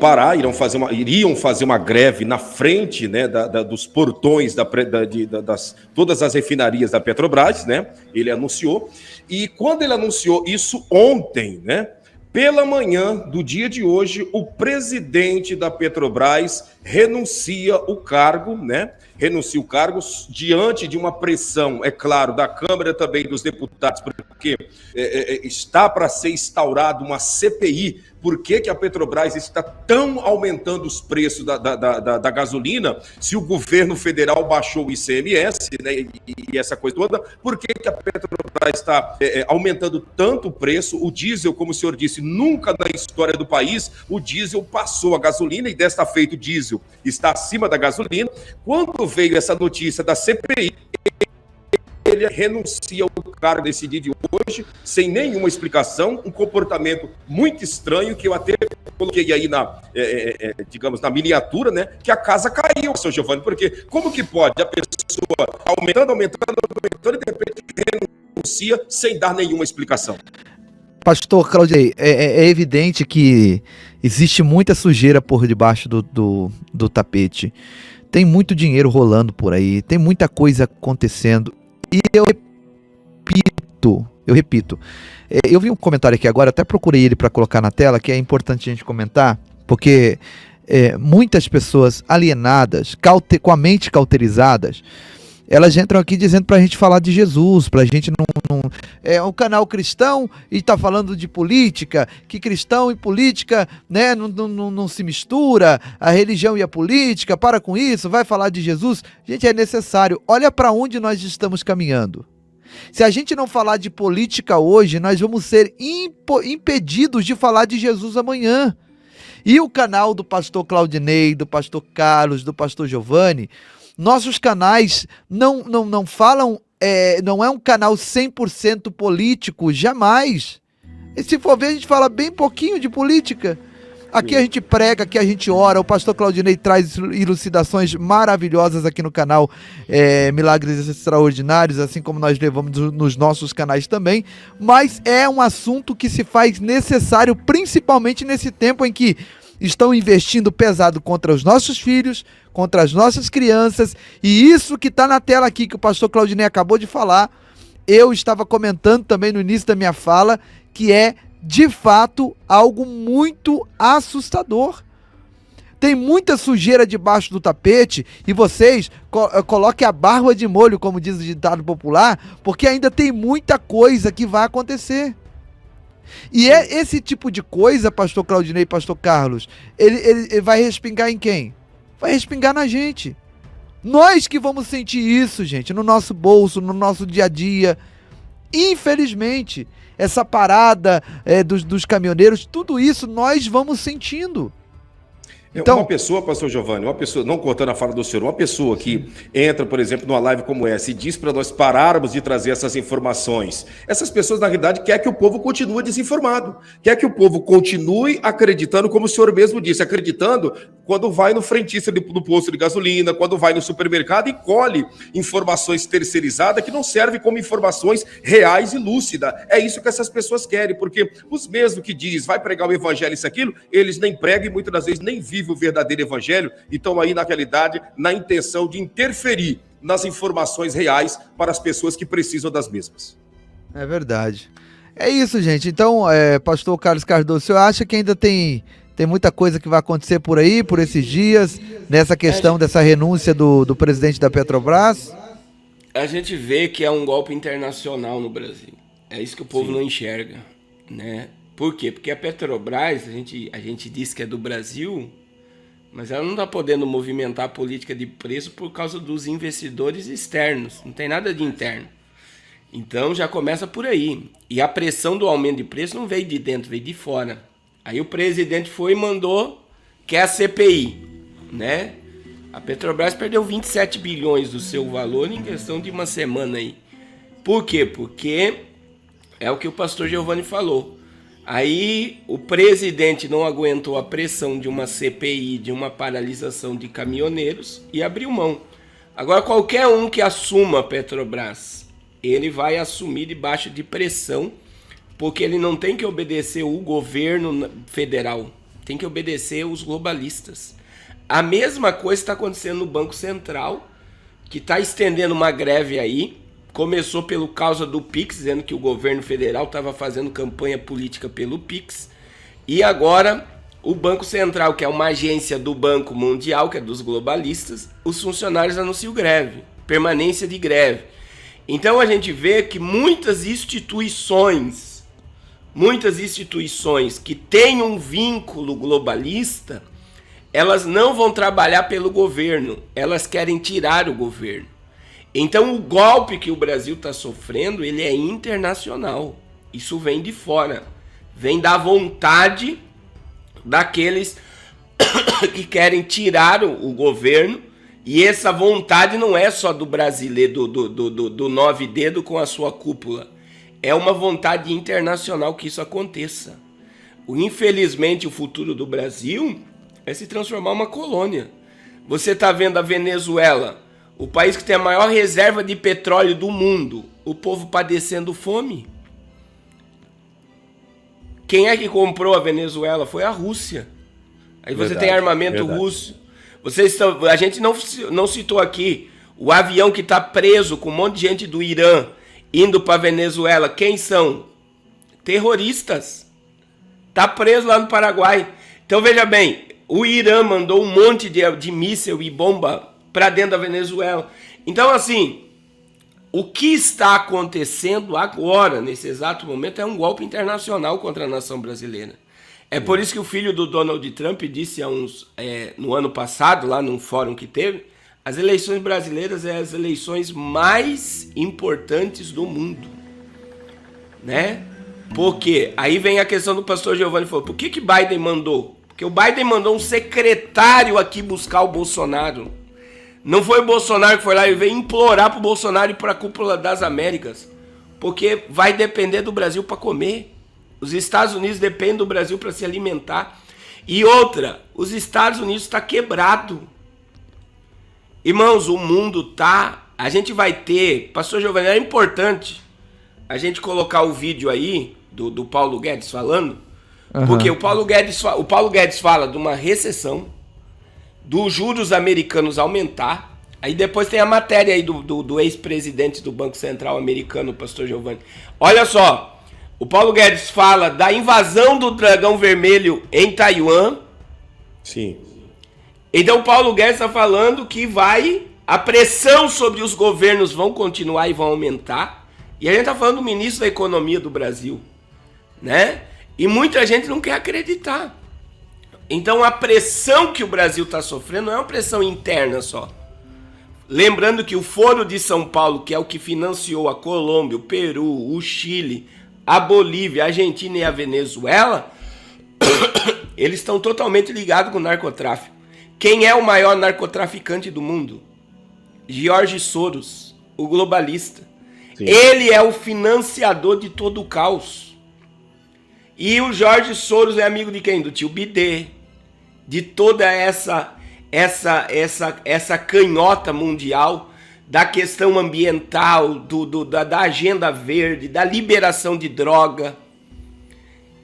fazer uma greve na frente, né, dos portões das todas as refinarias da Petrobras, né? Ele anunciou. E quando ele anunciou isso ontem, né? Pela manhã do dia de hoje, o presidente da Petrobras renuncia o cargo, né? Renuncia o cargo diante de uma pressão, é claro, da Câmara também dos deputados, porque está para ser instaurada uma CPI. Por que a Petrobras está tão aumentando os preços da gasolina, se o governo federal baixou o ICMS, né, e essa coisa toda? Por que a Petrobras está aumentando tanto o preço? O diesel, como o senhor disse, nunca na história do país o diesel passou a gasolina, e desta feita o diesel está acima da gasolina. Quando veio essa notícia da CPI, ele renuncia ao cargo desse dia de hoje, sem nenhuma explicação, um comportamento muito estranho, que eu até coloquei aí digamos, na miniatura, né, que a casa caiu, seu Giovanni, porque como que pode a pessoa aumentando, e de repente renuncia sem dar nenhuma explicação? Pastor Claudinei, é evidente que existe muita sujeira por debaixo do tapete. Tem muito dinheiro rolando por aí, tem muita coisa acontecendo. E eu repito, eu vi um comentário aqui agora, até procurei ele para colocar na tela, que é importante a gente comentar, porque muitas pessoas alienadas, com a mente cauterizadas, elas entram aqui dizendo pra gente falar de Jesus, pra gente não é um canal cristão e tá falando de política, que cristão e política, né, não se mistura, a religião e a política, para com isso, vai falar de Jesus. Gente, é necessário, olha pra onde nós estamos caminhando. Se a gente não falar de política hoje, nós vamos ser impedidos de falar de Jesus amanhã. E o canal do pastor Claudinei, do pastor Carlos, do pastor Giovanni, nossos canais não falam, não é um canal 100% político, jamais. E se for ver, a gente fala bem pouquinho de política. Aqui a gente prega, aqui a gente ora, o pastor Claudinei traz elucidações maravilhosas aqui no canal Milagres Extraordinários, assim como nós levamos nos nossos canais também, mas é um assunto que se faz necessário, principalmente nesse tempo em que estão investindo pesado contra os nossos filhos, contra as nossas crianças, e isso que está na tela aqui, que o pastor Claudinei acabou de falar, eu estava comentando também no início da minha fala, que é, de fato, algo muito assustador. Tem muita sujeira debaixo do tapete, e vocês coloquem a barba de molho, como diz o ditado popular, porque ainda tem muita coisa que vai acontecer. E é esse tipo de coisa, pastor Claudinei e pastor Carlos, ele vai respingar em quem? Vai respingar na gente. Nós que vamos sentir isso, gente, no nosso bolso, no nosso dia a dia. Infelizmente, essa parada dos caminhoneiros, tudo isso nós vamos sentindo. Então, uma pessoa, pastor Giovanni, não cortando a fala do senhor, uma pessoa que entra, por exemplo, numa live como essa e diz para nós pararmos de trazer essas informações, essas pessoas, na realidade, querem que o povo continue desinformado, quer que o povo continue acreditando, como o senhor mesmo disse, acreditando quando vai no frentista do posto de gasolina, quando vai no supermercado e colhe informações terceirizadas que não servem como informações reais e lúcidas. É isso que essas pessoas querem, porque os mesmos que diz, vai pregar o evangelho, isso, aquilo, eles nem pregam e muitas das vezes nem vivem o verdadeiro evangelho, e estão aí na realidade na intenção de interferir nas informações reais para as pessoas que precisam das mesmas. É verdade. É isso, gente. Então, pastor Carlos Cardoso, o senhor acha que ainda tem muita coisa que vai acontecer por aí, por esses dias, nessa questão dessa renúncia do presidente da Petrobras? A gente vê que é um golpe internacional no Brasil. É isso que o povo não enxerga, né? Por quê? Porque a Petrobras, a gente diz que é do Brasil, mas ela não está podendo movimentar a política de preço por causa dos investidores externos. Não tem nada de interno. Então já começa por aí. E a pressão do aumento de preço não veio de dentro, veio de fora. Aí o presidente foi e mandou que é a CPI, né? A Petrobras perdeu 27 bilhões do seu valor em questão de uma semana aí. Por quê? Porque é o que o pastor Giovanni falou. Aí o presidente não aguentou a pressão de uma CPI, de uma paralisação de caminhoneiros e abriu mão. Agora qualquer um que assuma a Petrobras, ele vai assumir debaixo de pressão, porque ele não tem que obedecer o governo federal, tem que obedecer os globalistas. A mesma coisa está acontecendo no Banco Central, que está estendendo uma greve aí. Começou pelo causa do Pix, dizendo que o governo federal estava fazendo campanha política pelo Pix. E agora o Banco Central, que é uma agência do Banco Mundial, que é dos globalistas, os funcionários anunciam greve, permanência de greve. Então a gente vê que muitas instituições que têm um vínculo globalista, elas não vão trabalhar pelo governo, elas querem tirar o governo. Então o golpe que o Brasil está sofrendo, ele é internacional. Isso vem de fora. Vem da vontade daqueles que querem tirar o governo. E essa vontade não é só do brasileiro, do nove dedo com a sua cúpula. É uma vontade internacional que isso aconteça. Infelizmente, o futuro do Brasil é se transformar uma colônia. Você está vendo a Venezuela, o país que tem a maior reserva de petróleo do mundo, o povo padecendo fome. Quem é que comprou a Venezuela? Foi a Rússia. Aí você Verdade, tem armamento verdade. russo. A gente não citou aqui o avião que está preso com um monte de gente do Irã indo para Venezuela. Quem são? Terroristas. Tá preso lá no Paraguai. Então veja bem, o Irã mandou um monte de míssil e bomba para dentro da Venezuela. Então assim, o que está acontecendo agora, nesse exato momento, é um golpe internacional contra a nação brasileira. É por isso que o filho do Donald Trump disse no ano passado, lá num fórum que teve, as eleições brasileiras são as eleições mais importantes do mundo. Né? Porque aí vem a questão do pastor Giovanni falou, por que Biden mandou? Porque o Biden mandou um secretário aqui buscar o Bolsonaro. Não foi o Bolsonaro que foi lá e veio implorar pro Bolsonaro ir para a cúpula das Américas. Porque vai depender do Brasil para comer. Os Estados Unidos dependem do Brasil para se alimentar. E outra, os Estados Unidos está quebrado. Irmãos, o mundo tá... A gente vai ter... Pastor Giovanni, é importante a gente colocar o vídeo aí do Paulo Guedes falando. Porque o Paulo Guedes fala de uma recessão, dos juros americanos aumentar. Aí depois tem a matéria aí do ex-presidente do Banco Central americano, pastor Giovanni. Olha só, o Paulo Guedes fala da invasão do dragão vermelho em Taiwan. Sim. Então o Paulo Guedes está falando que a pressão sobre os governos vão continuar e vão aumentar. E a gente está falando do ministro da Economia do Brasil, né? E muita gente não quer acreditar. Então a pressão que o Brasil está sofrendo não é uma pressão interna só. Lembrando que o Foro de São Paulo, que é o que financiou a Colômbia, o Peru, o Chile, a Bolívia, a Argentina e a Venezuela, eles estão totalmente ligados com o narcotráfico. Quem é o maior narcotraficante do mundo? George Soros, o globalista. Sim. Ele é o financiador de todo o caos. E o George Soros é amigo de quem? Do tio Bidê. De toda essa canhota mundial da questão ambiental, da agenda verde, da liberação de droga.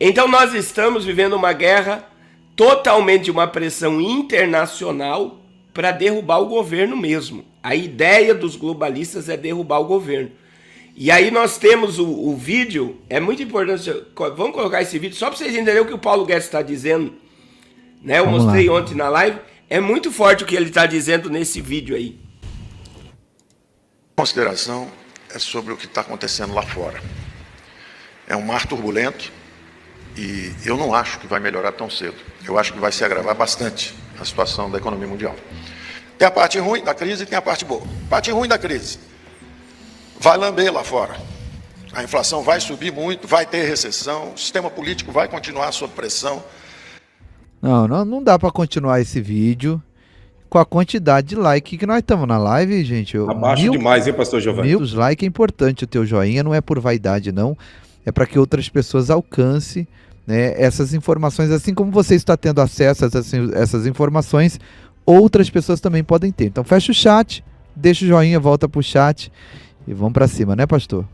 Então nós estamos vivendo uma guerra totalmente de uma pressão internacional para derrubar o governo mesmo. A ideia dos globalistas é derrubar o governo. E aí nós temos o vídeo, é muito importante, vamos colocar esse vídeo só para vocês entenderem o que o Paulo Guedes está dizendo. Né? Eu mostrei ontem na live, é muito forte o que ele está dizendo nesse vídeo aí. A consideração é sobre o que está acontecendo lá fora. É um mar turbulento e eu não acho que vai melhorar tão cedo. Eu acho que vai se agravar bastante a situação da economia mundial. Tem a parte ruim da crise e tem a parte boa. A parte ruim da crise vai lamber lá fora. A inflação vai subir muito, vai ter recessão, o sistema político vai continuar sob pressão. Não dá para continuar esse vídeo com a quantidade de like que nós estamos na live, gente. Abaixo demais, hein, pastor Giovanni? 1000 likes é importante o teu joinha, não é por vaidade, não. É para que outras pessoas alcancem, né, essas informações. Assim como você está tendo acesso a essas informações, outras pessoas também podem ter. Então fecha o chat, deixa o joinha, volta pro chat e vamos para cima, né, pastor?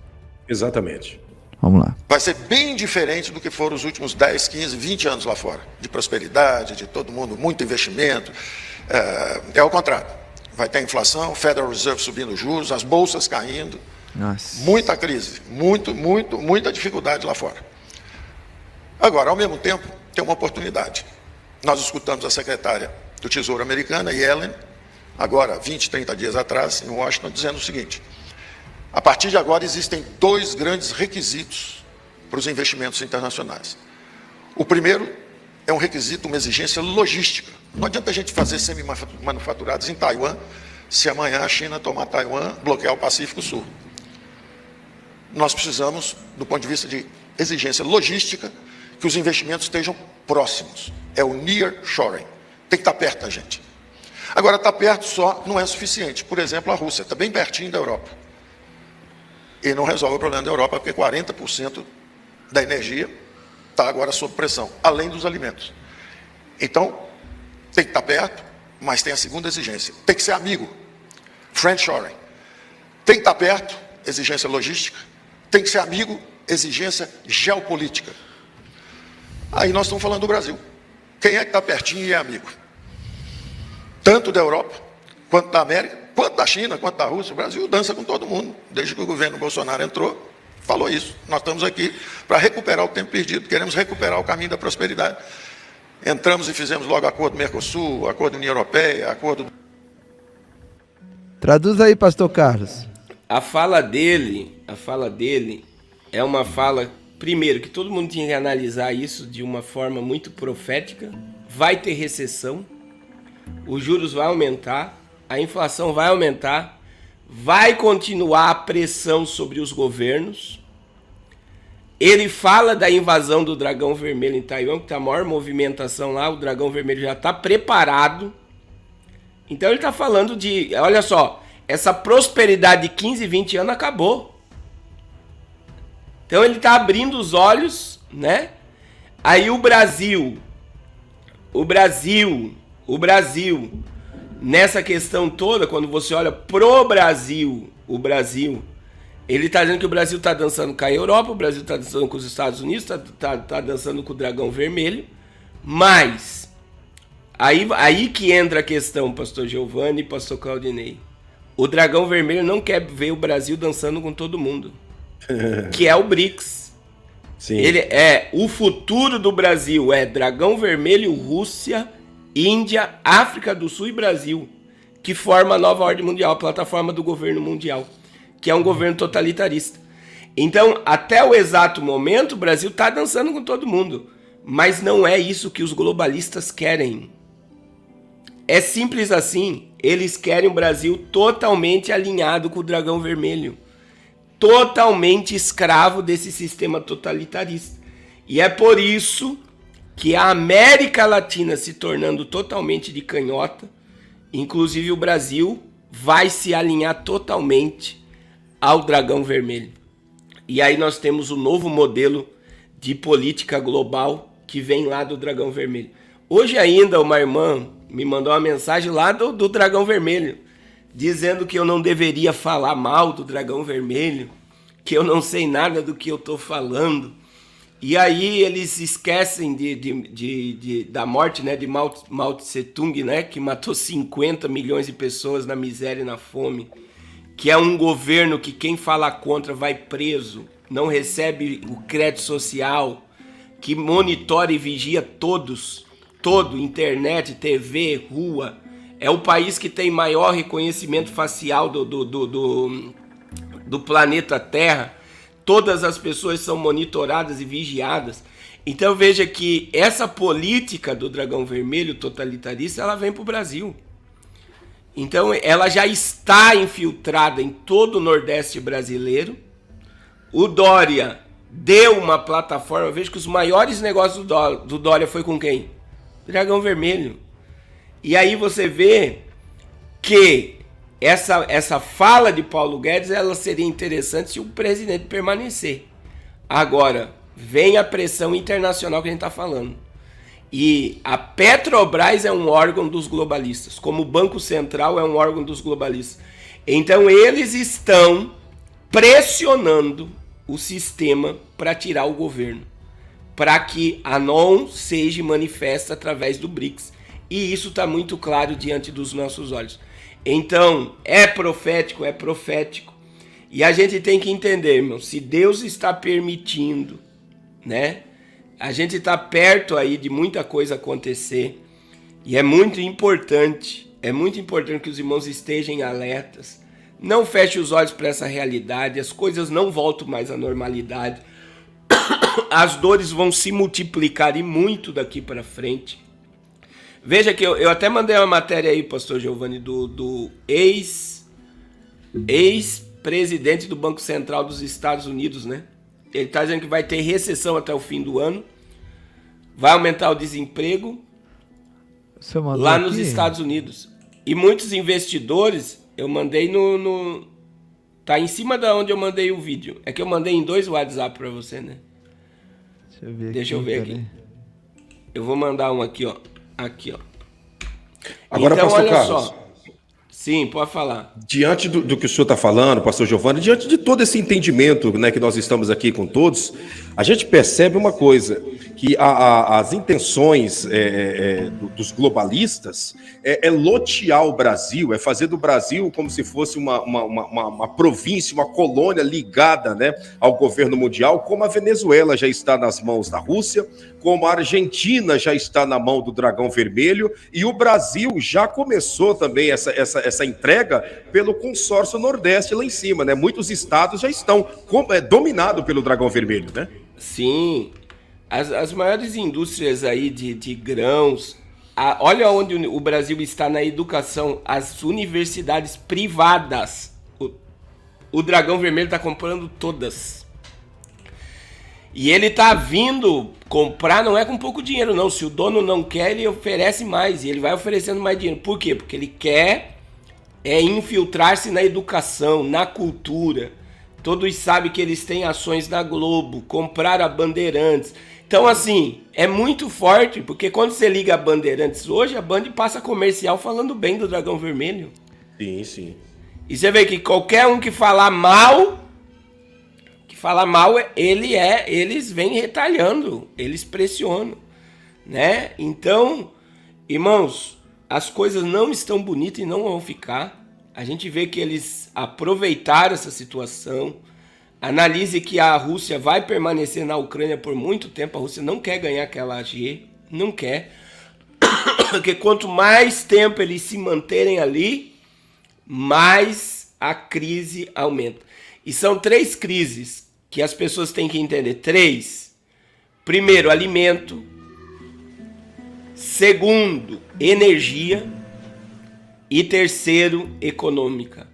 Exatamente. Vamos lá. Vai ser bem diferente do que foram os últimos 10, 15, 20 anos lá fora. De prosperidade, de todo mundo, muito investimento. É o contrário. Vai ter inflação, Federal Reserve subindo juros, as bolsas caindo. Nossa. Muita crise, muita dificuldade lá fora. Agora, ao mesmo tempo, tem uma oportunidade. Nós escutamos a secretária do Tesouro americana, Yellen, agora 20, 30 dias atrás, em Washington, dizendo o seguinte: a partir de agora existem 2 grandes requisitos para os investimentos internacionais. O primeiro é um requisito, uma exigência logística. Não adianta a gente fazer semi-manufaturados em Taiwan, se amanhã a China tomar Taiwan, bloquear o Pacífico Sul. Nós precisamos, do ponto de vista de exigência logística, que os investimentos estejam próximos. É o nearshoring. Tem que estar perto da gente. Agora, estar perto só não é suficiente. Por exemplo, a Rússia está bem pertinho da Europa. E não resolve o problema da Europa, porque 40% da energia está agora sob pressão, além dos alimentos. Então, tem que estar perto, mas tem a segunda exigência. Tem que ser amigo. Friendshoring. Tem que estar perto, exigência logística. Tem que ser amigo, exigência geopolítica. Aí nós estamos falando do Brasil. Quem é que está pertinho e é amigo? Tanto da Europa, quanto da América, quanto da China, quanto da Rússia. O Brasil dança com todo mundo. Desde que o governo Bolsonaro entrou, falou isso. Nós estamos aqui para recuperar o tempo perdido, queremos recuperar o caminho da prosperidade. Entramos e fizemos logo acordo do Mercosul, acordo da União Europeia, acordo... Traduz aí, pastor Carlos. A fala dele é uma fala, primeiro, que todo mundo tinha que analisar isso de uma forma muito profética. Vai ter recessão, os juros vão aumentar, a inflação vai aumentar, vai continuar a pressão sobre os governos. Ele fala da invasão do dragão vermelho em Taiwan, que está a maior movimentação lá, o dragão vermelho já está preparado. Então ele está falando de, olha só, essa prosperidade de 15, 20 anos acabou. Então ele está abrindo os olhos, né? Aí o Brasil, nessa questão toda, quando você olha pro Brasil, ele está dizendo que o Brasil está dançando com a Europa, o Brasil está dançando com os Estados Unidos, tá dançando com o dragão vermelho, mas aí que entra a questão, pastor Giovanni e pastor Claudinei. O dragão vermelho não quer ver o Brasil dançando com todo mundo, que é o BRICS. Sim. Ele é o futuro do Brasil, é dragão vermelho, Rússia, Índia, África do Sul e Brasil, que forma a nova ordem mundial, a plataforma do governo mundial, que é um governo totalitarista. Então, até o exato momento, o Brasil está dançando com todo mundo, mas não é isso que os globalistas querem. É simples assim, eles querem o Brasil totalmente alinhado com o dragão vermelho, totalmente escravo desse sistema totalitarista. E é por isso que a América Latina se tornando totalmente de canhota, inclusive o Brasil vai se alinhar totalmente ao dragão vermelho. E aí nós temos o novo modelo de política global que vem lá do dragão vermelho. Hoje ainda uma irmã me mandou uma mensagem lá do dragão vermelho, dizendo que eu não deveria falar mal do dragão vermelho, que eu não sei nada do que eu estou falando. E aí eles esquecem da morte, né, de Mao Tse Tung, né, que matou 50 milhões de pessoas na miséria e na fome, que é um governo que quem fala contra vai preso, não recebe o crédito social, que monitora e vigia todo, internet, TV, rua. É o país que tem maior reconhecimento facial do planeta Terra. Todas as pessoas são monitoradas e vigiadas. Então veja que essa política do dragão vermelho totalitarista, ela vem para o Brasil. Então ela já está infiltrada em todo o Nordeste brasileiro. O Dória deu uma plataforma. Veja que os maiores negócios do Dória foi com quem? Dragão vermelho. E aí você vê que essa fala de Paulo Guedes, ela seria interessante se o presidente permanecer. Agora, vem a pressão internacional que a gente está falando. E a Petrobras é um órgão dos globalistas, como o Banco Central é um órgão dos globalistas. Então eles estão pressionando o sistema para tirar o governo, para que a não seja manifesta através do BRICS. E isso está muito claro diante dos nossos olhos. Então, é profético. E a gente tem que entender, irmão, se Deus está permitindo, né? A gente está perto aí de muita coisa acontecer. E é muito importante que os irmãos estejam alertas. Não feche os olhos para essa realidade, as coisas não voltam mais à normalidade. As dores vão se multiplicar e muito daqui para frente. Veja que eu até mandei uma matéria aí, pastor Giovanni, do ex-presidente do Banco Central dos Estados Unidos, né? Ele está dizendo que vai ter recessão até o fim do ano, vai aumentar o desemprego lá nos Estados Unidos. E muitos investidores, eu mandei tá em cima da onde eu mandei o vídeo. É que eu mandei em 2 WhatsApp para você, né? Deixa eu ver aqui. Eu vou mandar um aqui, ó. Aqui, ó. Agora, então, pastor olha Carlos. Só. Sim, pode falar. Diante do que o senhor está falando, pastor Giovanni, diante de todo esse entendimento, né, que nós estamos aqui com todos, A gente percebe uma coisa, que as intenções dos globalistas é lotear o Brasil, é fazer do Brasil como se fosse uma província, uma colônia ligada, né, ao governo mundial, como a Venezuela já está nas mãos da Rússia, como a Argentina já está na mão do Dragão Vermelho, e o Brasil já começou também essa entrega pelo consórcio Nordeste lá em cima, né? Muitos estados já estão dominados pelo Dragão Vermelho, né? Sim, as maiores indústrias aí de grãos, olha onde o Brasil está na educação, as universidades privadas, o Dragão Vermelho está comprando todas. E ele tá vindo comprar, não é com pouco dinheiro não, se o dono não quer, ele oferece mais, e ele vai oferecendo mais dinheiro. Por quê? Porque ele quer infiltrar-se na educação, na cultura. Todos sabem que eles têm ações da Globo, compraram a Bandeirantes. Então, assim, é muito forte, porque quando você liga a Bandeirantes hoje, a Band passa comercial falando bem do Dragão Vermelho. Sim, sim. E você vê que qualquer um que falar mal, eles vêm retalhando, eles pressionam, né? Então, irmãos, as coisas não estão bonitas e não vão ficar. A gente vê que eles aproveitaram essa situação. Analise que a Rússia vai permanecer na Ucrânia por muito tempo. A Rússia não quer ganhar aquela AG, não quer. Porque quanto mais tempo eles se manterem ali, mais a crise aumenta. E são 3 crises que as pessoas têm que entender. 3. Primeiro, alimento. Segundo, energia. E terceiro, econômica.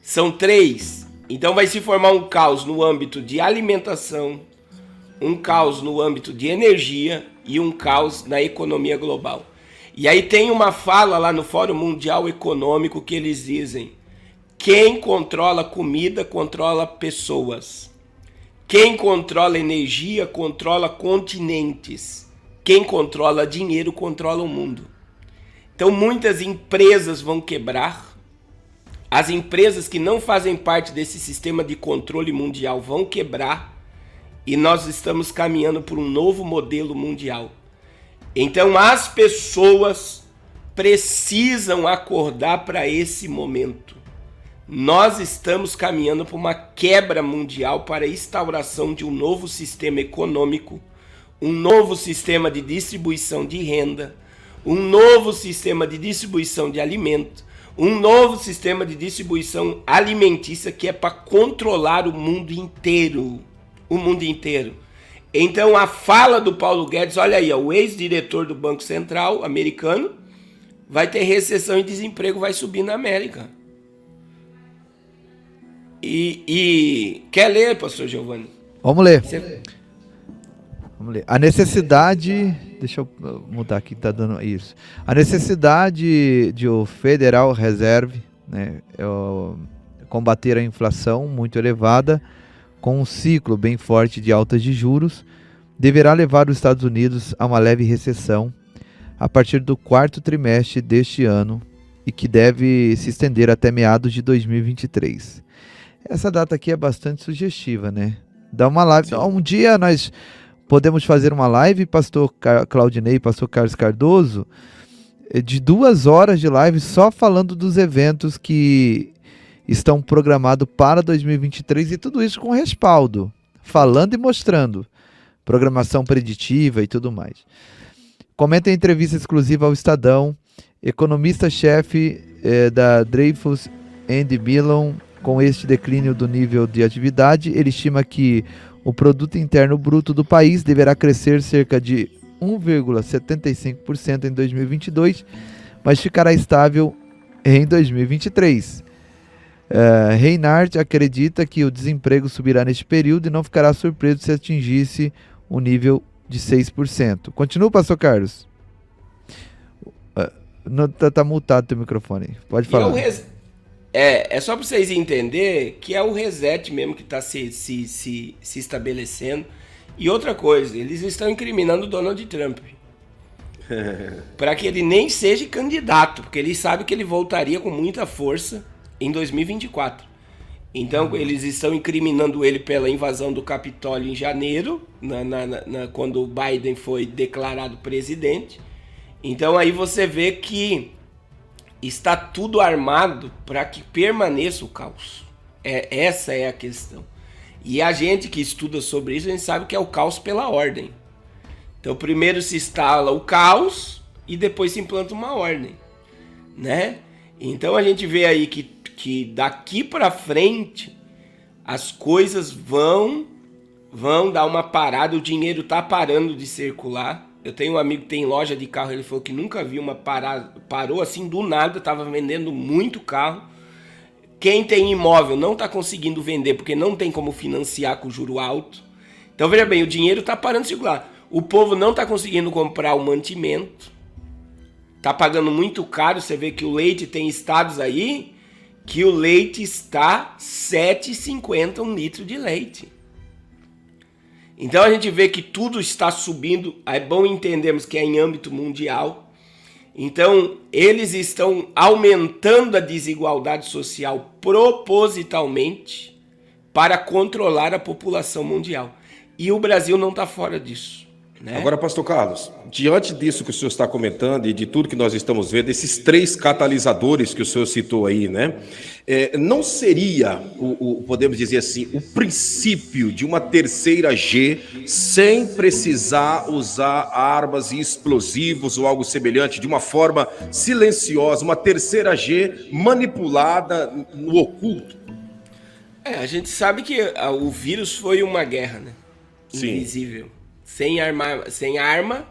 São 3. Então vai se formar um caos no âmbito de alimentação, um caos no âmbito de energia e um caos na economia global. E aí tem uma fala lá no Fórum Mundial Econômico que eles dizem: quem controla comida controla pessoas. Quem controla energia controla continentes. Quem controla dinheiro controla o mundo. Então muitas empresas vão quebrar. As empresas que não fazem parte desse sistema de controle mundial vão quebrar. E nós estamos caminhando por um novo modelo mundial. Então as pessoas precisam acordar para esse momento. Nós estamos caminhando para uma quebra mundial, para a instauração de um novo sistema econômico, um novo sistema de distribuição de renda, um novo sistema de distribuição de alimento, um novo sistema de distribuição alimentícia que é para controlar o mundo inteiro. O mundo inteiro. Então a fala do Paulo Guedes, olha aí, ó, o ex-diretor do Banco Central americano, vai ter recessão e desemprego vai subir na América. E quer ler, pastor Giovanni? Vamos ler. Vamos ler. A necessidade... Deixa eu mudar aqui, tá dando isso. A necessidade de o Federal Reserve, né, combater a inflação muito elevada com um ciclo bem forte de altas de juros, deverá levar os Estados Unidos a uma leve recessão a partir do 4º trimestre deste ano e que deve se estender até meados de 2023. Essa data aqui é bastante sugestiva, né? Dá uma live. Sim. Um dia nós podemos fazer uma live, pastor Claudinei e pastor Carlos Cardoso, de 2 horas de live só falando dos eventos que estão programados para 2023 e tudo isso com respaldo, falando e mostrando, programação preditiva e tudo mais. Comenta em entrevista exclusiva ao Estadão, economista-chefe da Dreyfus and Millon. Com este declínio do nível de atividade, ele estima que o produto interno bruto do país deverá crescer cerca de 1,75% em 2022, mas ficará estável em 2023. Reinhardt acredita que o desemprego subirá neste período e não ficará surpreso se atingisse o nível de 6%. Continua, pastor Carlos. Tá multado teu microfone. Pode falar. É só para vocês entenderem que é o reset mesmo que está se estabelecendo. E outra coisa, eles estão incriminando o Donald Trump. Para que ele nem seja candidato, porque eles sabem que ele voltaria com muita força em 2024. Então eles estão incriminando ele pela invasão do Capitólio em janeiro, quando o Biden foi declarado presidente. Então aí você vê que está tudo armado para que permaneça o caos. Essa é a questão. E a gente que estuda sobre isso, a gente sabe que é o caos pela ordem. Então primeiro se instala o caos e depois se implanta uma ordem, né? Então a gente vê aí que daqui para frente as coisas vão dar uma parada, o dinheiro tá parando de circular. Eu tenho um amigo que tem loja de carro, ele falou que nunca viu uma parada, parou assim do nada, tava vendendo muito carro. Quem tem imóvel não tá conseguindo vender porque não tem como financiar com juro alto. Então veja bem, o dinheiro tá parando de circular. O povo não tá conseguindo comprar o mantimento. Tá pagando muito caro, você vê que o leite tem estados aí que o leite está R$ 7,50 um litro de leite. Então a gente vê que tudo está subindo, é bom entendermos que é em âmbito mundial. Então eles estão aumentando a desigualdade social propositalmente para controlar a população mundial. E o Brasil não está fora disso, né? Agora, pastor Carlos, diante disso que o senhor está comentando e de tudo que nós estamos vendo, esses 3 catalisadores que o senhor citou aí, né? Não seria, podemos dizer assim, o princípio de uma terceira G sem precisar usar armas e explosivos ou algo semelhante, de uma forma silenciosa, uma terceira G manipulada no oculto? A gente sabe que o vírus foi uma guerra, né? Sim. Invisível. Sem arma,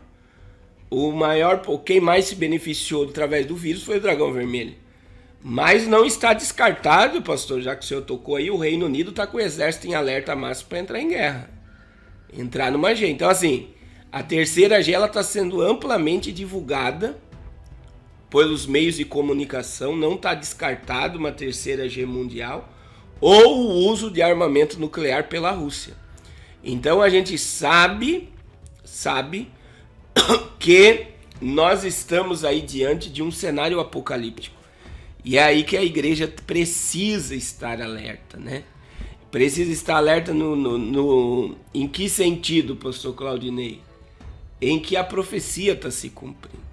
quem mais se beneficiou através do vírus foi o Dragão Vermelho. Mas não está descartado, pastor, já que o senhor tocou aí, o Reino Unido está com o exército em alerta máximo para entrar em guerra. Entrar numa G. Então, assim, a terceira G está sendo amplamente divulgada pelos meios de comunicação. Não está descartado uma terceira G mundial ou o uso de armamento nuclear pela Rússia. Então a gente sabe que nós estamos aí diante de um cenário apocalíptico. E é aí que a igreja precisa estar alerta, né? Precisa estar alerta em que sentido, pastor Claudinei? Em que a profecia está se cumprindo.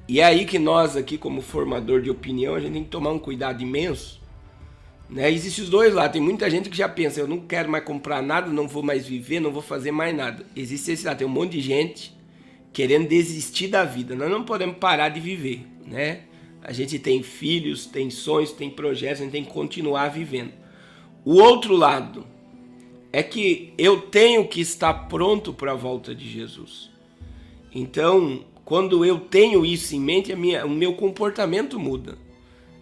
E é aí que nós aqui, como formador de opinião, a gente tem que tomar um cuidado imenso, né? Existem os dois lados. Tem muita gente que já pensa, eu não quero mais comprar nada, não vou mais viver, não vou fazer mais nada. Existe esse lado, tem um monte de gente querendo desistir da vida. Nós não podemos parar de viver, né? A gente tem filhos, tem sonhos, tem projetos, a gente tem que continuar vivendo. O outro lado é que eu tenho que estar pronto para a volta de Jesus. Então, quando eu tenho isso em mente, o meu comportamento muda.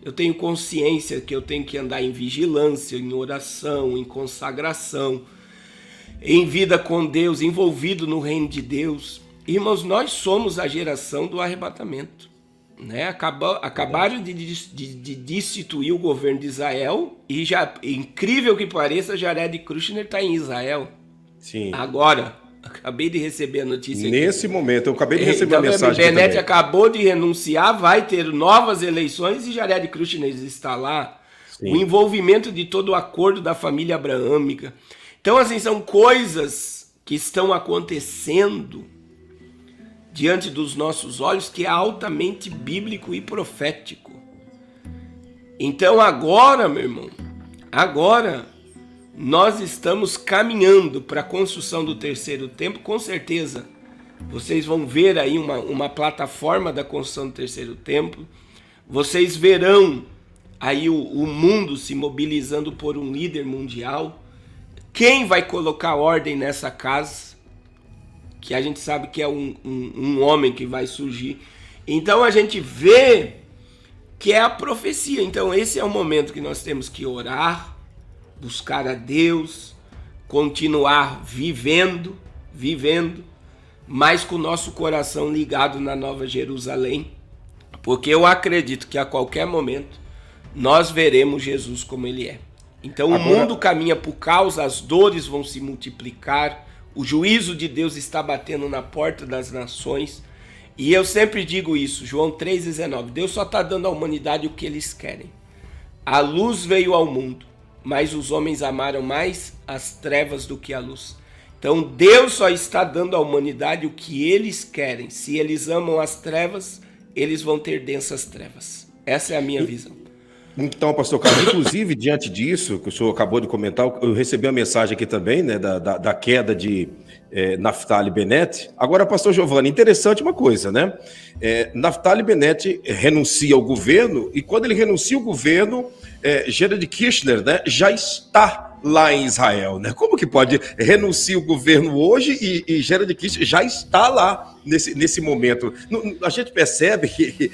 Eu tenho consciência que eu tenho que andar em vigilância, em oração, em consagração, em vida com Deus, envolvido no reino de Deus. Irmãos, nós somos a geração do arrebatamento, né? Acabaram de destituir o governo de Israel e, já, incrível que pareça, Jared Kushner está em Israel. Sim. Agora, acabei de receber a notícia. Nesse momento, eu acabei de receber a mensagem. Bennett acabou de renunciar, vai ter novas eleições e Jared Kushner está lá. Sim. O envolvimento de todo o acordo da família abraâmica. Então, assim, são coisas que estão acontecendo diante dos nossos olhos, que é altamente bíblico e profético. Então agora, meu irmão, nós estamos caminhando para a construção do terceiro templo. Com certeza, vocês vão ver aí uma plataforma da construção do terceiro templo. Vocês verão aí o mundo se mobilizando por um líder mundial. Quem vai colocar ordem nessa casa? Que a gente sabe que é um homem que vai surgir. Então a gente vê que é a profecia. Então esse é o momento que nós temos que orar, buscar a Deus, continuar vivendo, mas com o nosso coração ligado na Nova Jerusalém, porque eu acredito que a qualquer momento nós veremos Jesus como ele é. Então o mundo caminha para o caos, as dores vão se multiplicar, o juízo de Deus está batendo na porta das nações. E eu sempre digo isso, João 3,19. Deus só está dando à humanidade o que eles querem. A luz veio ao mundo mas os homens amaram mais as trevas do que a luz. Então Deus só está dando à humanidade o que eles querem. Se eles amam as trevas, eles vão ter densas trevas. Essa é a minha visão. Então, pastor Carlos, inclusive, diante disso, que o senhor acabou de comentar, eu recebi uma mensagem aqui também, né, da queda de Naftali Bennett. Agora, pastor Giovanni, interessante uma coisa, né? Naftali Bennett renuncia ao governo, e quando ele renuncia ao governo, Jared Kushner, né, já está lá em Israel, né? Como que pode renunciar o governo hoje e Jared Kushner já está lá nesse momento? A gente percebe que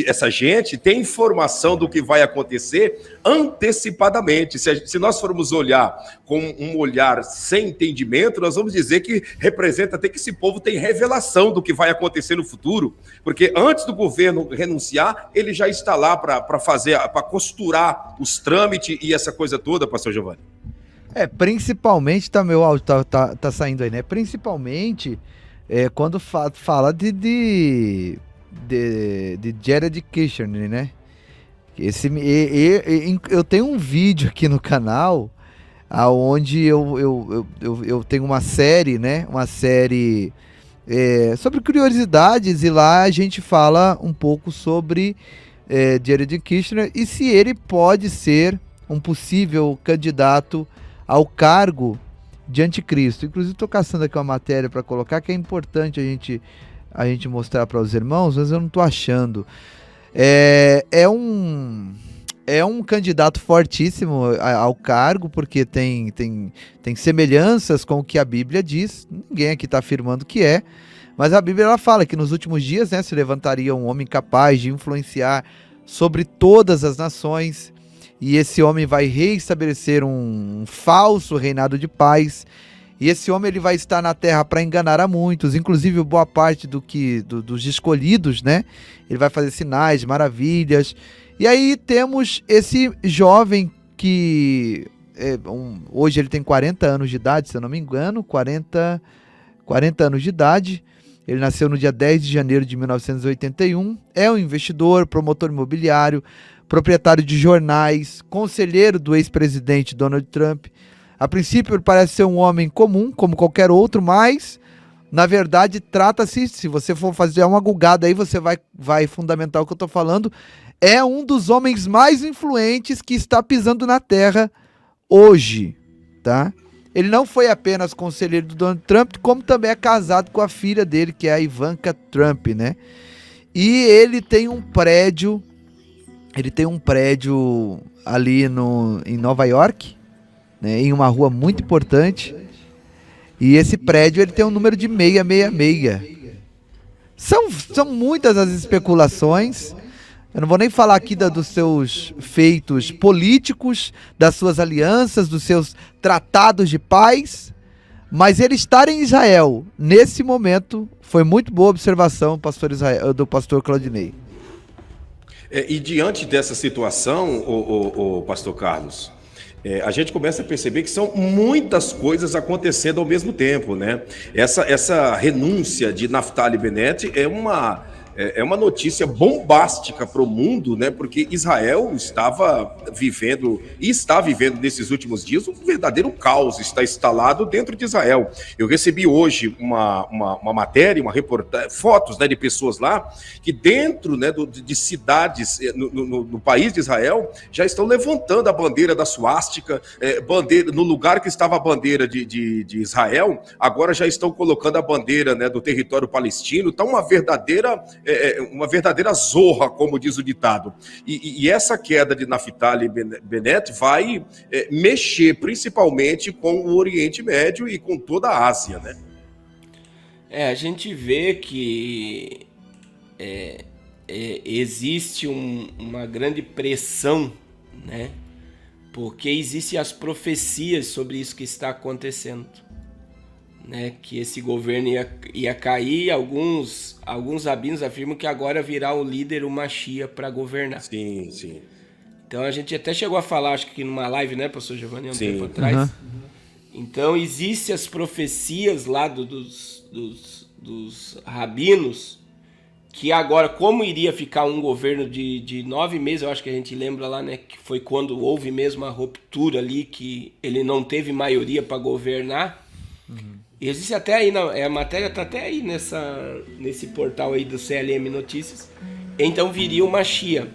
essa gente tem informação do que vai acontecer antecipadamente. Se nós formos olhar com um olhar sem entendimento, nós vamos dizer que representa até que esse povo tem revelação do que vai acontecer no futuro, porque antes do governo renunciar, ele já está lá para fazer, para costurar os trâmites e essa coisa toda, pastor Giovanni. Principalmente, tá meu áudio, tá saindo aí, né? Principalmente quando fala de Jared Kushner, né? Eu tenho um vídeo aqui no canal onde eu tenho uma série, né? Uma série sobre curiosidades, e lá a gente fala um pouco sobre Jared Kushner e se ele pode ser um possível candidato ao cargo de anticristo. Inclusive estou caçando aqui uma matéria para colocar, que é importante a gente mostrar para os irmãos, mas eu não estou achando. É um candidato fortíssimo ao cargo, porque tem semelhanças com o que a Bíblia diz. Ninguém aqui está afirmando que mas a Bíblia ela fala que nos últimos dias, né, se levantaria um homem capaz de influenciar sobre todas as nações, e esse homem vai reestabelecer um falso reinado de paz, e esse homem ele vai estar na terra para enganar a muitos, inclusive boa parte dos escolhidos, né? Ele vai fazer sinais, maravilhas. E aí temos esse jovem que hoje ele tem 40 anos de idade, se eu não me engano, 40 anos de idade. Ele nasceu no dia 10 de janeiro de 1981, é um investidor, promotor imobiliário, proprietário de jornais, conselheiro do ex-presidente Donald Trump. A princípio ele parece ser um homem comum, como qualquer outro, mas na verdade trata-se, se você for fazer uma gulgada aí, você vai fundamentar o que eu estou falando, é um dos homens mais influentes que está pisando na terra hoje, tá? Ele não foi apenas conselheiro do Donald Trump, como também é casado com a filha dele, que é a Ivanka Trump, né? E ele tem um prédio ali em Nova York, né, em uma rua muito importante. E esse prédio ele tem um número de 666. São muitas as especulações. Eu não vou nem falar aqui dos seus feitos políticos, das suas alianças, dos seus tratados de paz, mas ele estar em Israel nesse momento foi muito boa observação do pastor Claudinei. E diante dessa situação, o pastor Carlos, a gente começa a perceber que são muitas coisas acontecendo ao mesmo tempo, né? Essa renúncia de Naftali Bennett é uma notícia bombástica para o mundo, né? Porque Israel estava vivendo e está vivendo nesses últimos dias um verdadeiro caos, está instalado dentro de Israel. Eu recebi hoje uma matéria, uma reportagem, fotos, né, de pessoas lá que dentro, né, de cidades no país de Israel já estão levantando a bandeira da suástica, bandeira no lugar que estava a bandeira de Israel, agora já estão colocando a bandeira, né, do território palestino. Então uma verdadeira zorra, como diz o ditado. E essa queda de Naftali Bennett vai mexer principalmente com o Oriente Médio e com toda a Ásia, né? A gente vê que existe uma grande pressão, né? Porque existem as profecias sobre isso que está acontecendo, né? Que esse governo ia cair. Alguns rabinos afirmam que agora virá o líder, o Mashiach, para governar. Sim, sim. Então a gente até chegou a falar, acho que numa live, né, pastor Giovanni, um tempo atrás. Então existem as profecias lá dos rabinos que agora, como iria ficar um governo de 9 meses, eu acho que a gente lembra lá, né, que foi quando houve mesmo a ruptura ali, que ele não teve maioria para governar. Existe até aí, a matéria está até aí nesse portal aí do CLM Notícias. Então viria o Mashiach.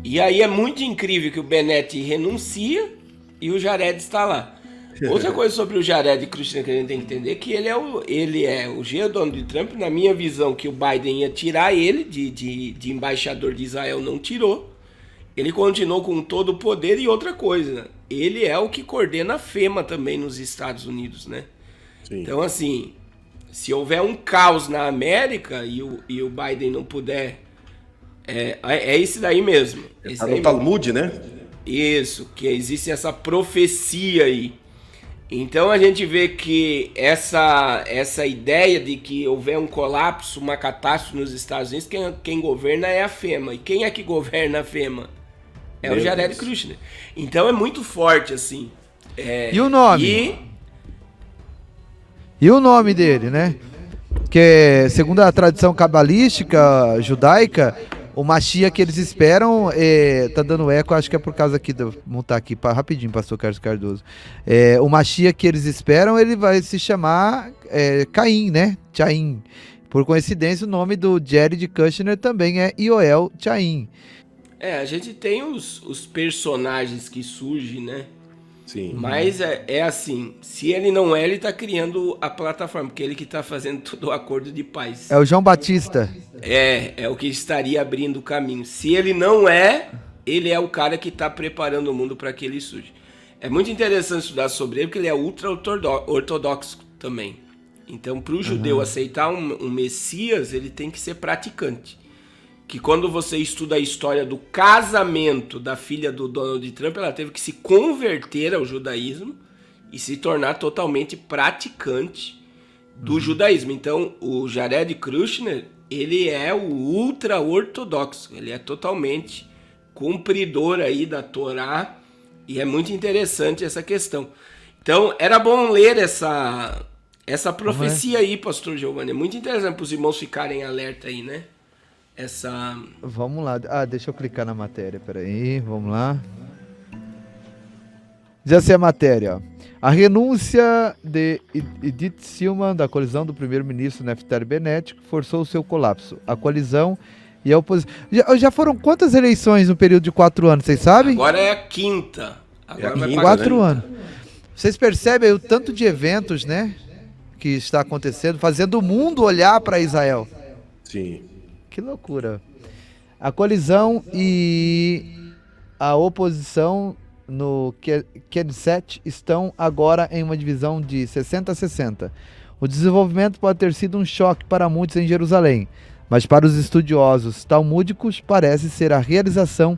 E aí é muito incrível que o Bennett renuncia e o Jared está lá. Outra coisa sobre o Jared Kushner que a gente tem que entender é que ele é o Donald Trump, na minha visão, que o Biden ia tirar ele de embaixador de Israel, não tirou. Ele continuou com todo o poder. E outra coisa, ele é o que coordena a FEMA também nos Estados Unidos, né? Sim. Então, assim, se houver um caos na América e o Biden não puder... É esse daí mesmo. Tá no Talmud, né? Isso, que existe essa profecia aí. Então a gente vê que essa ideia de que houver um colapso, uma catástrofe nos Estados Unidos, quem governa é a FEMA. E quem é que governa a FEMA? É o Jared Kushner. Então é muito forte, assim. E o nome? E o nome dele, né? Que segundo a tradição cabalística judaica, o Mashiach que eles esperam, tá dando eco, acho que é por causa aqui, vou montar aqui rapidinho, pastor Carlos Cardoso. O Mashiach que eles esperam, ele vai se chamar Caim, né? Chaim. Por coincidência, o nome do Jared Kushner também é Yoel Chaim. A gente tem os personagens que surgem, né? Sim. Mas é assim, se ele não ele tá criando a plataforma, porque ele que tá fazendo todo o acordo de paz. É o João Batista. É o que estaria abrindo o caminho. Se ele não é, ele é o cara que tá preparando o mundo para que ele surja. É muito interessante estudar sobre ele, porque ele é ultra ortodoxo também. Então, para o judeu aceitar um Messias, ele tem que ser praticante. Que quando você estuda a história do casamento da filha do Donald Trump, ela teve que se converter ao judaísmo e se tornar totalmente praticante do judaísmo. Então, o Jared Kushner, ele é o ultra-ortodoxo, ele é totalmente cumpridor aí da Torá, e é muito interessante essa questão. Então, era bom ler essa profecia aí, pastor Giovanni, é muito interessante para os irmãos ficarem alerta aí, né? Vamos lá. Deixa eu clicar na matéria, peraí, vamos lá. Diz assim a matéria, ó. A renúncia de Edith Silman da coalizão do primeiro-ministro Naftali Bennett forçou o seu colapso. A coalizão e a oposição... Já foram quantas eleições no período de 4 anos, vocês sabem? Agora é a quinta. Agora vai pra 4 anos. Vocês percebem aí o tanto de eventos, né, que está acontecendo, fazendo o mundo olhar para Israel. Sim. Que loucura. A coalizão e a oposição no Knesset estão agora em uma divisão de 60 a 60. O desenvolvimento pode ter sido um choque para muitos em Jerusalém, mas para os estudiosos talmúdicos parece ser a realização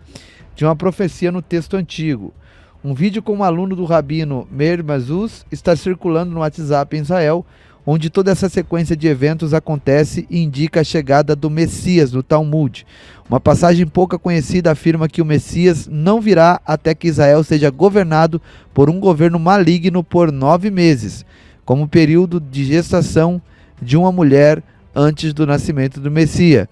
de uma profecia no texto antigo. Um vídeo com um aluno do rabino Meir Mazuz está circulando no WhatsApp em Israel, onde toda essa sequência de eventos acontece e indica a chegada do Messias no Talmud. Uma passagem pouco conhecida afirma que o Messias não virá até que Israel seja governado por um governo maligno por 9 meses, como período de gestação de uma mulher antes do nascimento do Messias.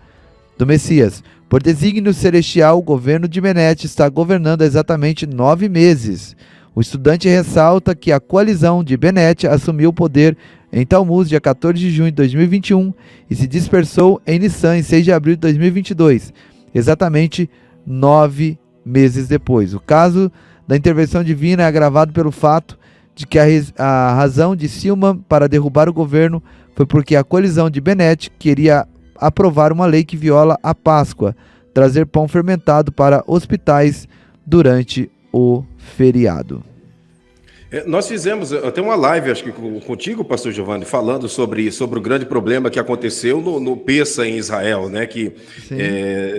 Por desígnio celestial, o governo de Bennett está governando há exatamente 9 meses. O estudante ressalta que a coalizão de Bennett assumiu o poder em Talmud, dia 14 de junho de 2021, e se dispersou em Nissan, em 6 de abril de 2022, exatamente 9 meses depois. O caso da intervenção divina é agravado pelo fato de que a razão de Silman para derrubar o governo foi porque a coalizão de Bennett queria aprovar uma lei que viola a Páscoa, trazer pão fermentado para hospitais durante o feriado. Nós fizemos até uma live, acho que contigo, pastor Giovanni, falando sobre o grande problema que aconteceu no Pessa em Israel, né? Que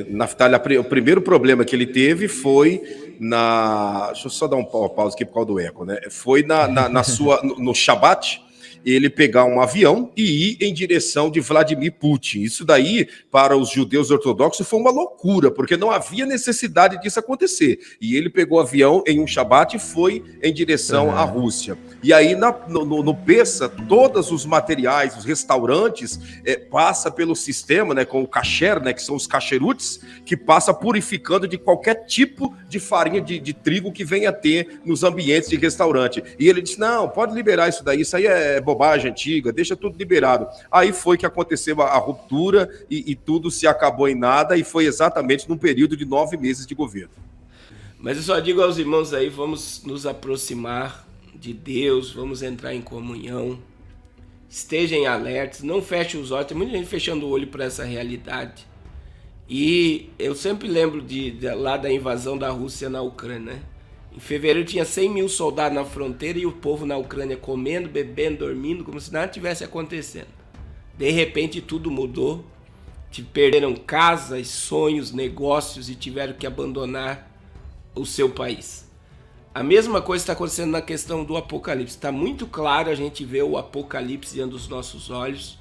Naftali, o primeiro problema que ele teve foi deixa eu só dar uma pausa aqui por causa do eco, né? Foi no Shabat, ele pegar um avião e ir em direção de Vladimir Putin. Isso daí, para os judeus ortodoxos, foi uma loucura, porque não havia necessidade disso acontecer. E ele pegou o avião em um Shabat e foi em direção à Rússia. E aí, no Pessa, todos os materiais, os restaurantes, passa pelo sistema, né, com o kasher, né, que são os kasherutes, que passa purificando de qualquer tipo de farinha de trigo que venha a ter nos ambientes de restaurante. E ele disse, não, pode liberar isso daí, isso aí é bobagem antiga, deixa tudo liberado. Aí foi que aconteceu a ruptura e tudo se acabou em nada, e foi exatamente num período de 9 meses de governo. Mas eu só digo aos irmãos aí, vamos nos aproximar de Deus, vamos entrar em comunhão, estejam alertas, não fechem os olhos, tem muita gente fechando o olho para essa realidade. E eu sempre lembro lá da invasão da Rússia na Ucrânia, né? Em fevereiro tinha 100 mil soldados na fronteira e o povo na Ucrânia comendo, bebendo, dormindo, como se nada tivesse acontecendo. De repente tudo mudou, perderam casas, sonhos, negócios e tiveram que abandonar o seu país. A mesma coisa está acontecendo na questão do Apocalipse. Está muito claro, a gente vê o Apocalipse diante dos nossos olhos,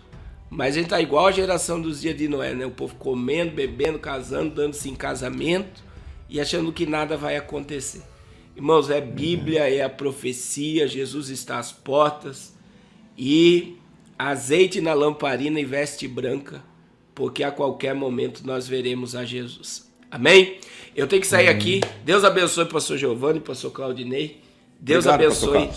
mas a gente está igual a geração dos dias de Noé, né? O povo comendo, bebendo, casando, dando-se em casamento e achando que nada vai acontecer. Irmãos, é Bíblia, é a profecia, Jesus está às portas, e azeite na lamparina e veste branca, porque a qualquer momento nós veremos a Jesus. Amém? Eu tenho que sair aqui. Deus abençoe o pastor Giovanni, pastor Claudinei. Deus abençoe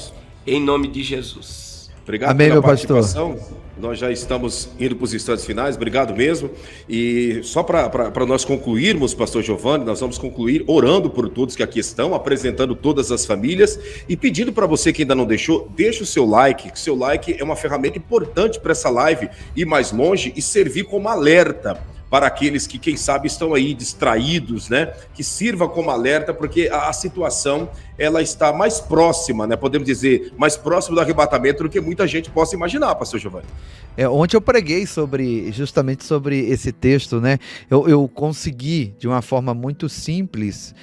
em nome de Jesus. Obrigado Amém, pela meu participação. Nós já estamos indo para os instantes finais. Obrigado mesmo. E só para nós concluirmos, pastor Giovanni, nós vamos concluir orando por todos que aqui estão, apresentando todas as famílias e pedindo para você que ainda não deixou, deixe o seu like, que seu like é uma ferramenta importante para essa live ir mais longe e servir como alerta para aqueles que, quem sabe, estão aí distraídos, né? Que sirva como alerta, porque a situação, ela está mais próxima, né? Podemos dizer, mais próximo do arrebatamento do que muita gente possa imaginar, pastor Giovanni. Ontem eu preguei justamente sobre esse texto, né? Eu consegui, de uma forma muito simples,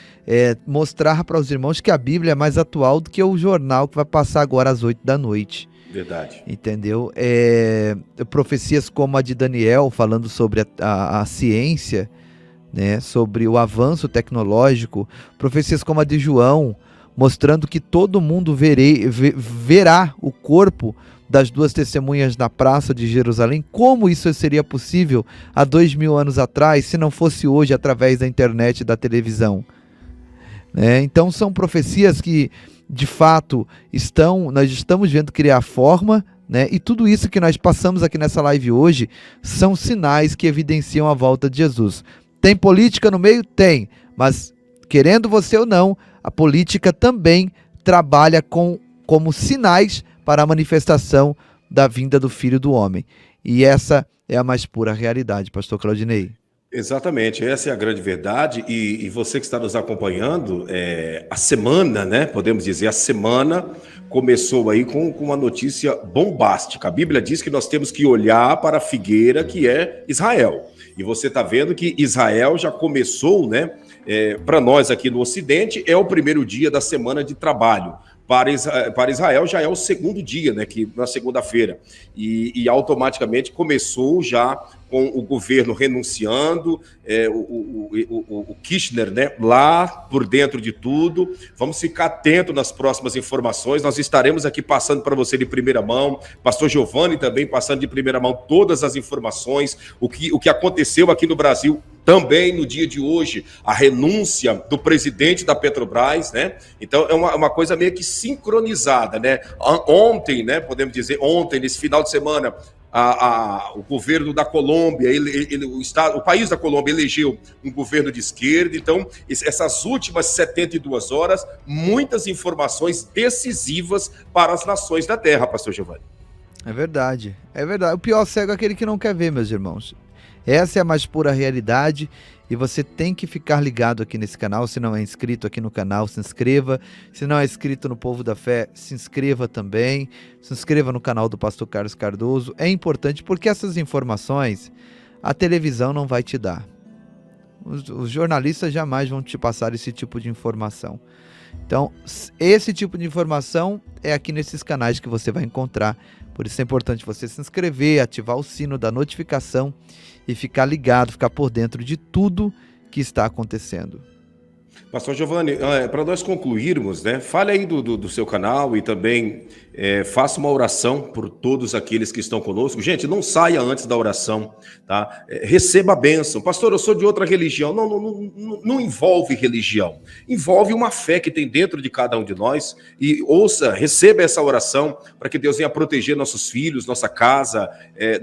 mostrar para os irmãos que a Bíblia é mais atual do que o jornal que vai passar agora às 8 da noite. Verdade. Entendeu? Profecias como a de Daniel, falando sobre a ciência, né? Sobre o avanço tecnológico. Profecias como a de João, mostrando que todo mundo verá o corpo das duas testemunhas na praça de Jerusalém. Como isso seria possível há 2000 anos atrás, se não fosse hoje através da internet e da televisão? Né? Então são profecias que, de fato, nós estamos vendo criar forma, né? E tudo isso que nós passamos aqui nessa live hoje são sinais que evidenciam a volta de Jesus. Tem política no meio? Tem, mas querendo você ou não, a política também trabalha como sinais para a manifestação da vinda do Filho do Homem. E essa é a mais pura realidade, pastor Claudinei. Exatamente, essa é a grande verdade, e você que está nos acompanhando, a semana, né, podemos dizer, a semana começou aí com uma notícia bombástica. A Bíblia diz que nós temos que olhar para a figueira que é Israel, e você está vendo que Israel já começou, né, para nós aqui no Ocidente, é o primeiro dia da semana de trabalho. Para Israel já é o segundo dia, né, que na segunda-feira, e automaticamente começou já com o governo renunciando, o Kirchner, né, lá por dentro de tudo. Vamos ficar atento nas próximas informações, nós estaremos aqui passando para você de primeira mão, pastor Giovanni também passando de primeira mão todas as informações, o que aconteceu aqui no Brasil também no dia de hoje, a renúncia do presidente da Petrobras, né? Então é uma coisa meio que sincronizada, né? Ontem, né, podemos dizer, nesse final de semana, o governo da Colômbia, o país da Colômbia elegeu um governo de esquerda. Então, essas últimas 72 horas, muitas informações decisivas para as nações da Terra, pastor Giovanni. É verdade, é verdade. O pior cego é aquele que não quer ver, meus irmãos. Essa é a mais pura realidade, e você tem que ficar ligado aqui nesse canal. Se não é inscrito aqui no canal, se inscreva. Se não é inscrito no Povo da Fé, se inscreva também. Se inscreva no canal do pastor Carlos Cardoso. É importante porque essas informações a televisão não vai te dar. Os jornalistas jamais vão te passar esse tipo de informação. Então, esse tipo de informação é aqui nesses canais que você vai encontrar. Por isso é importante você se inscrever, ativar o sino da notificação e ficar ligado, ficar por dentro de tudo que está acontecendo. Pastor Giovanni, para nós concluirmos, né, fale aí do seu canal e também faça uma oração por todos aqueles que estão conosco. Gente, não saia antes da oração, tá? Receba a bênção. Pastor, eu sou de outra religião. Não envolve religião. Envolve uma fé que tem dentro de cada um de nós. E ouça, receba essa oração para que Deus venha proteger nossos filhos, nossa casa,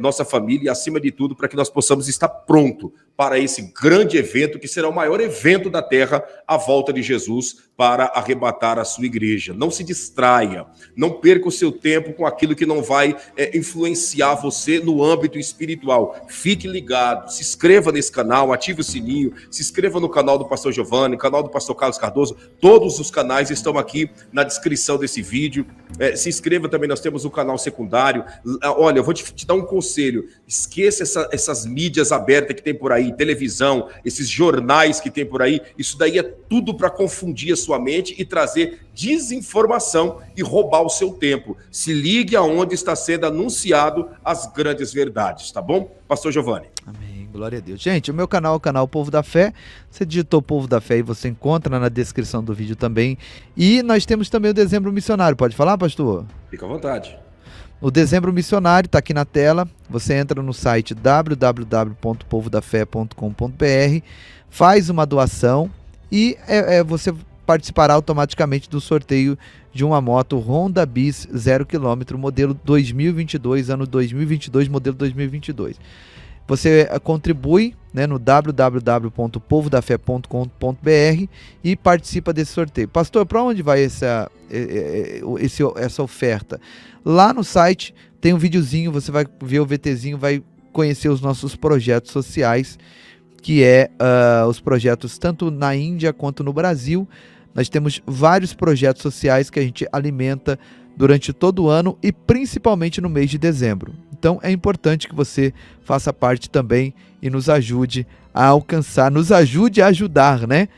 nossa família e, acima de tudo, para que nós possamos estar pronto para esse grande evento, que será o maior evento da terra, a volta de Jesus para arrebatar a sua igreja. Não se distraia, não perca o seu tempo com aquilo que não vai influenciar você no âmbito espiritual. Fique ligado, se inscreva nesse canal, ative o sininho, se inscreva no canal do Pastor Giovanni, canal do Pastor Carlos Cardoso, todos os canais estão aqui na descrição desse vídeo. Se inscreva também, nós temos um canal secundário. Olha, eu vou te dar um conselho, esqueça essas mídias abertas que tem por aí, televisão, esses jornais que tem por aí, isso daí é tudo para confundir a sua mente e trazer desinformação e roubar o seu tempo. Se ligue aonde está sendo anunciado as grandes verdades, tá bom? Pastor Giovanni. Amém, glória a Deus. Gente, o meu canal é o canal Povo da Fé. Você digitou Povo da Fé e você encontra na descrição do vídeo também. E nós temos também o Dezembro Missionário. Pode falar, pastor? Fica à vontade. O Dezembro Missionário está aqui na tela. Você entra no site www.povodafé.com.br, faz uma doação e você participará automaticamente do sorteio de uma moto Honda Bis 0 km, modelo 2022, ano 2022, modelo 2022. Você contribui, né, no www.povodafé.com.br e participa desse sorteio. Pastor, para onde vai essa oferta? Lá no site tem um videozinho, você vai ver o VTzinho, vai conhecer os nossos projetos sociais, que os projetos tanto na Índia quanto no Brasil. Nós temos vários projetos sociais que a gente alimenta durante todo o ano e principalmente no mês de dezembro. Então é importante que você faça parte também e nos ajude a alcançar, nos ajude a ajudar, né?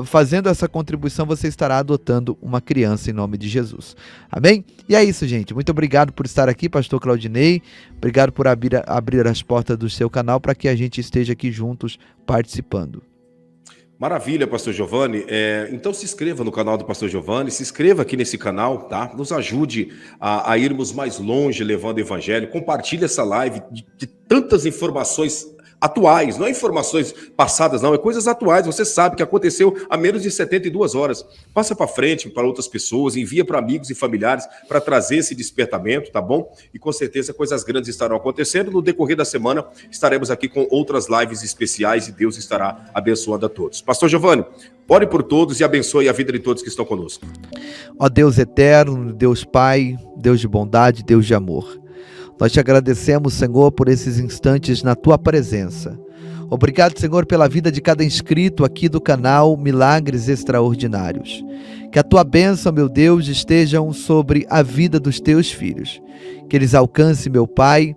Fazendo essa contribuição, você estará adotando uma criança em nome de Jesus. Amém? E é isso, gente. Muito obrigado por estar aqui, pastor Claudinei. Obrigado por abrir as portas do seu canal para que a gente esteja aqui juntos participando. Maravilha, pastor Giovanni. Então se inscreva no canal do pastor Giovanni, se inscreva aqui nesse canal, tá? Nos ajude a irmos mais longe levando o evangelho. Compartilhe essa live de tantas informações atuais, não é informações passadas, não, é coisas atuais. Você sabe que aconteceu há menos de 72 horas. Passa para frente para outras pessoas, envia para amigos e familiares para trazer esse despertamento, tá bom? E com certeza coisas grandes estarão acontecendo. No decorrer da semana estaremos aqui com outras lives especiais e Deus estará abençoando a todos. Pastor Giovanni, ore por todos e abençoe a vida de todos que estão conosco. Ó Deus eterno, Deus Pai, Deus de bondade, Deus de amor. Nós te agradecemos, Senhor, por esses instantes na tua presença. Obrigado, Senhor, pela vida de cada inscrito aqui do canal Milagres Extraordinários. Que a tua bênção, meu Deus, estejam sobre a vida dos teus filhos. Que eles alcancem, meu Pai,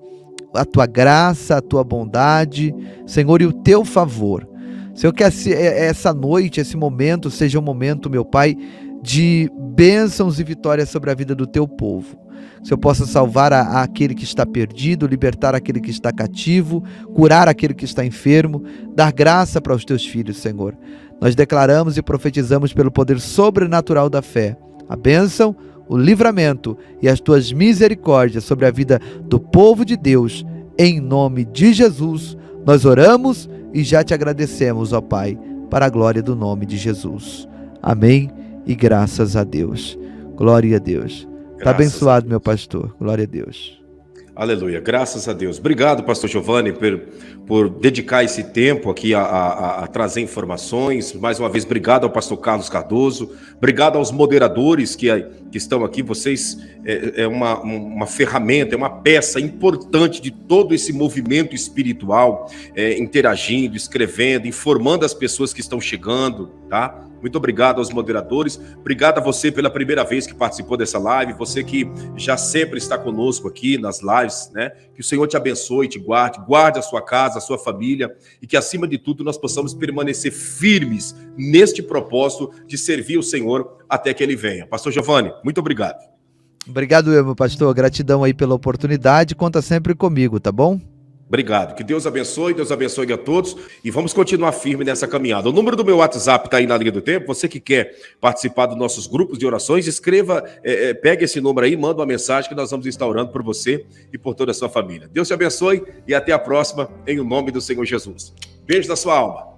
a tua graça, a tua bondade, Senhor, e o teu favor. Senhor, que essa noite, esse momento, seja um momento, meu Pai, de bênçãos e vitórias sobre a vida do teu povo. Que o Senhor possa salvar aquele que está perdido, libertar aquele que está cativo, curar aquele que está enfermo, dar graça para os teus filhos, Senhor. Nós declaramos e profetizamos pelo poder sobrenatural da fé a bênção, o livramento e as tuas misericórdias sobre a vida do povo de Deus. Em nome de Jesus, nós oramos e já te agradecemos, ó Pai, para a glória do nome de Jesus. Amém e graças a Deus. Glória a Deus. Está abençoado, meu pastor. Glória a Deus. Aleluia. Graças a Deus. Obrigado, pastor Giovanni, por dedicar esse tempo aqui a trazer informações. Mais uma vez, obrigado ao pastor Carlos Cardoso. Obrigado aos moderadores que estão aqui. Vocês é uma ferramenta, é uma peça importante de todo esse movimento espiritual, interagindo, escrevendo, informando as pessoas que estão chegando, tá? Muito obrigado aos moderadores. Obrigado a você pela primeira vez que participou dessa live. Você que já sempre está conosco aqui nas lives, né? Que o Senhor te abençoe, te guarde. Guarde a sua casa, a sua família. E que, acima de tudo, nós possamos permanecer firmes neste propósito de servir o Senhor até que Ele venha. Pastor Giovanni, muito obrigado. Obrigado, meu pastor. Gratidão aí pela oportunidade. Conta sempre comigo, tá bom? Obrigado. Que Deus abençoe a todos e vamos continuar firme nessa caminhada. O número do meu WhatsApp está aí na linha do tempo. Você que quer participar dos nossos grupos de orações, escreva, pegue esse número aí, manda uma mensagem que nós vamos estar orando por você e por toda a sua família. Deus te abençoe e até a próxima, em o nome do Senhor Jesus. Beijo na sua alma.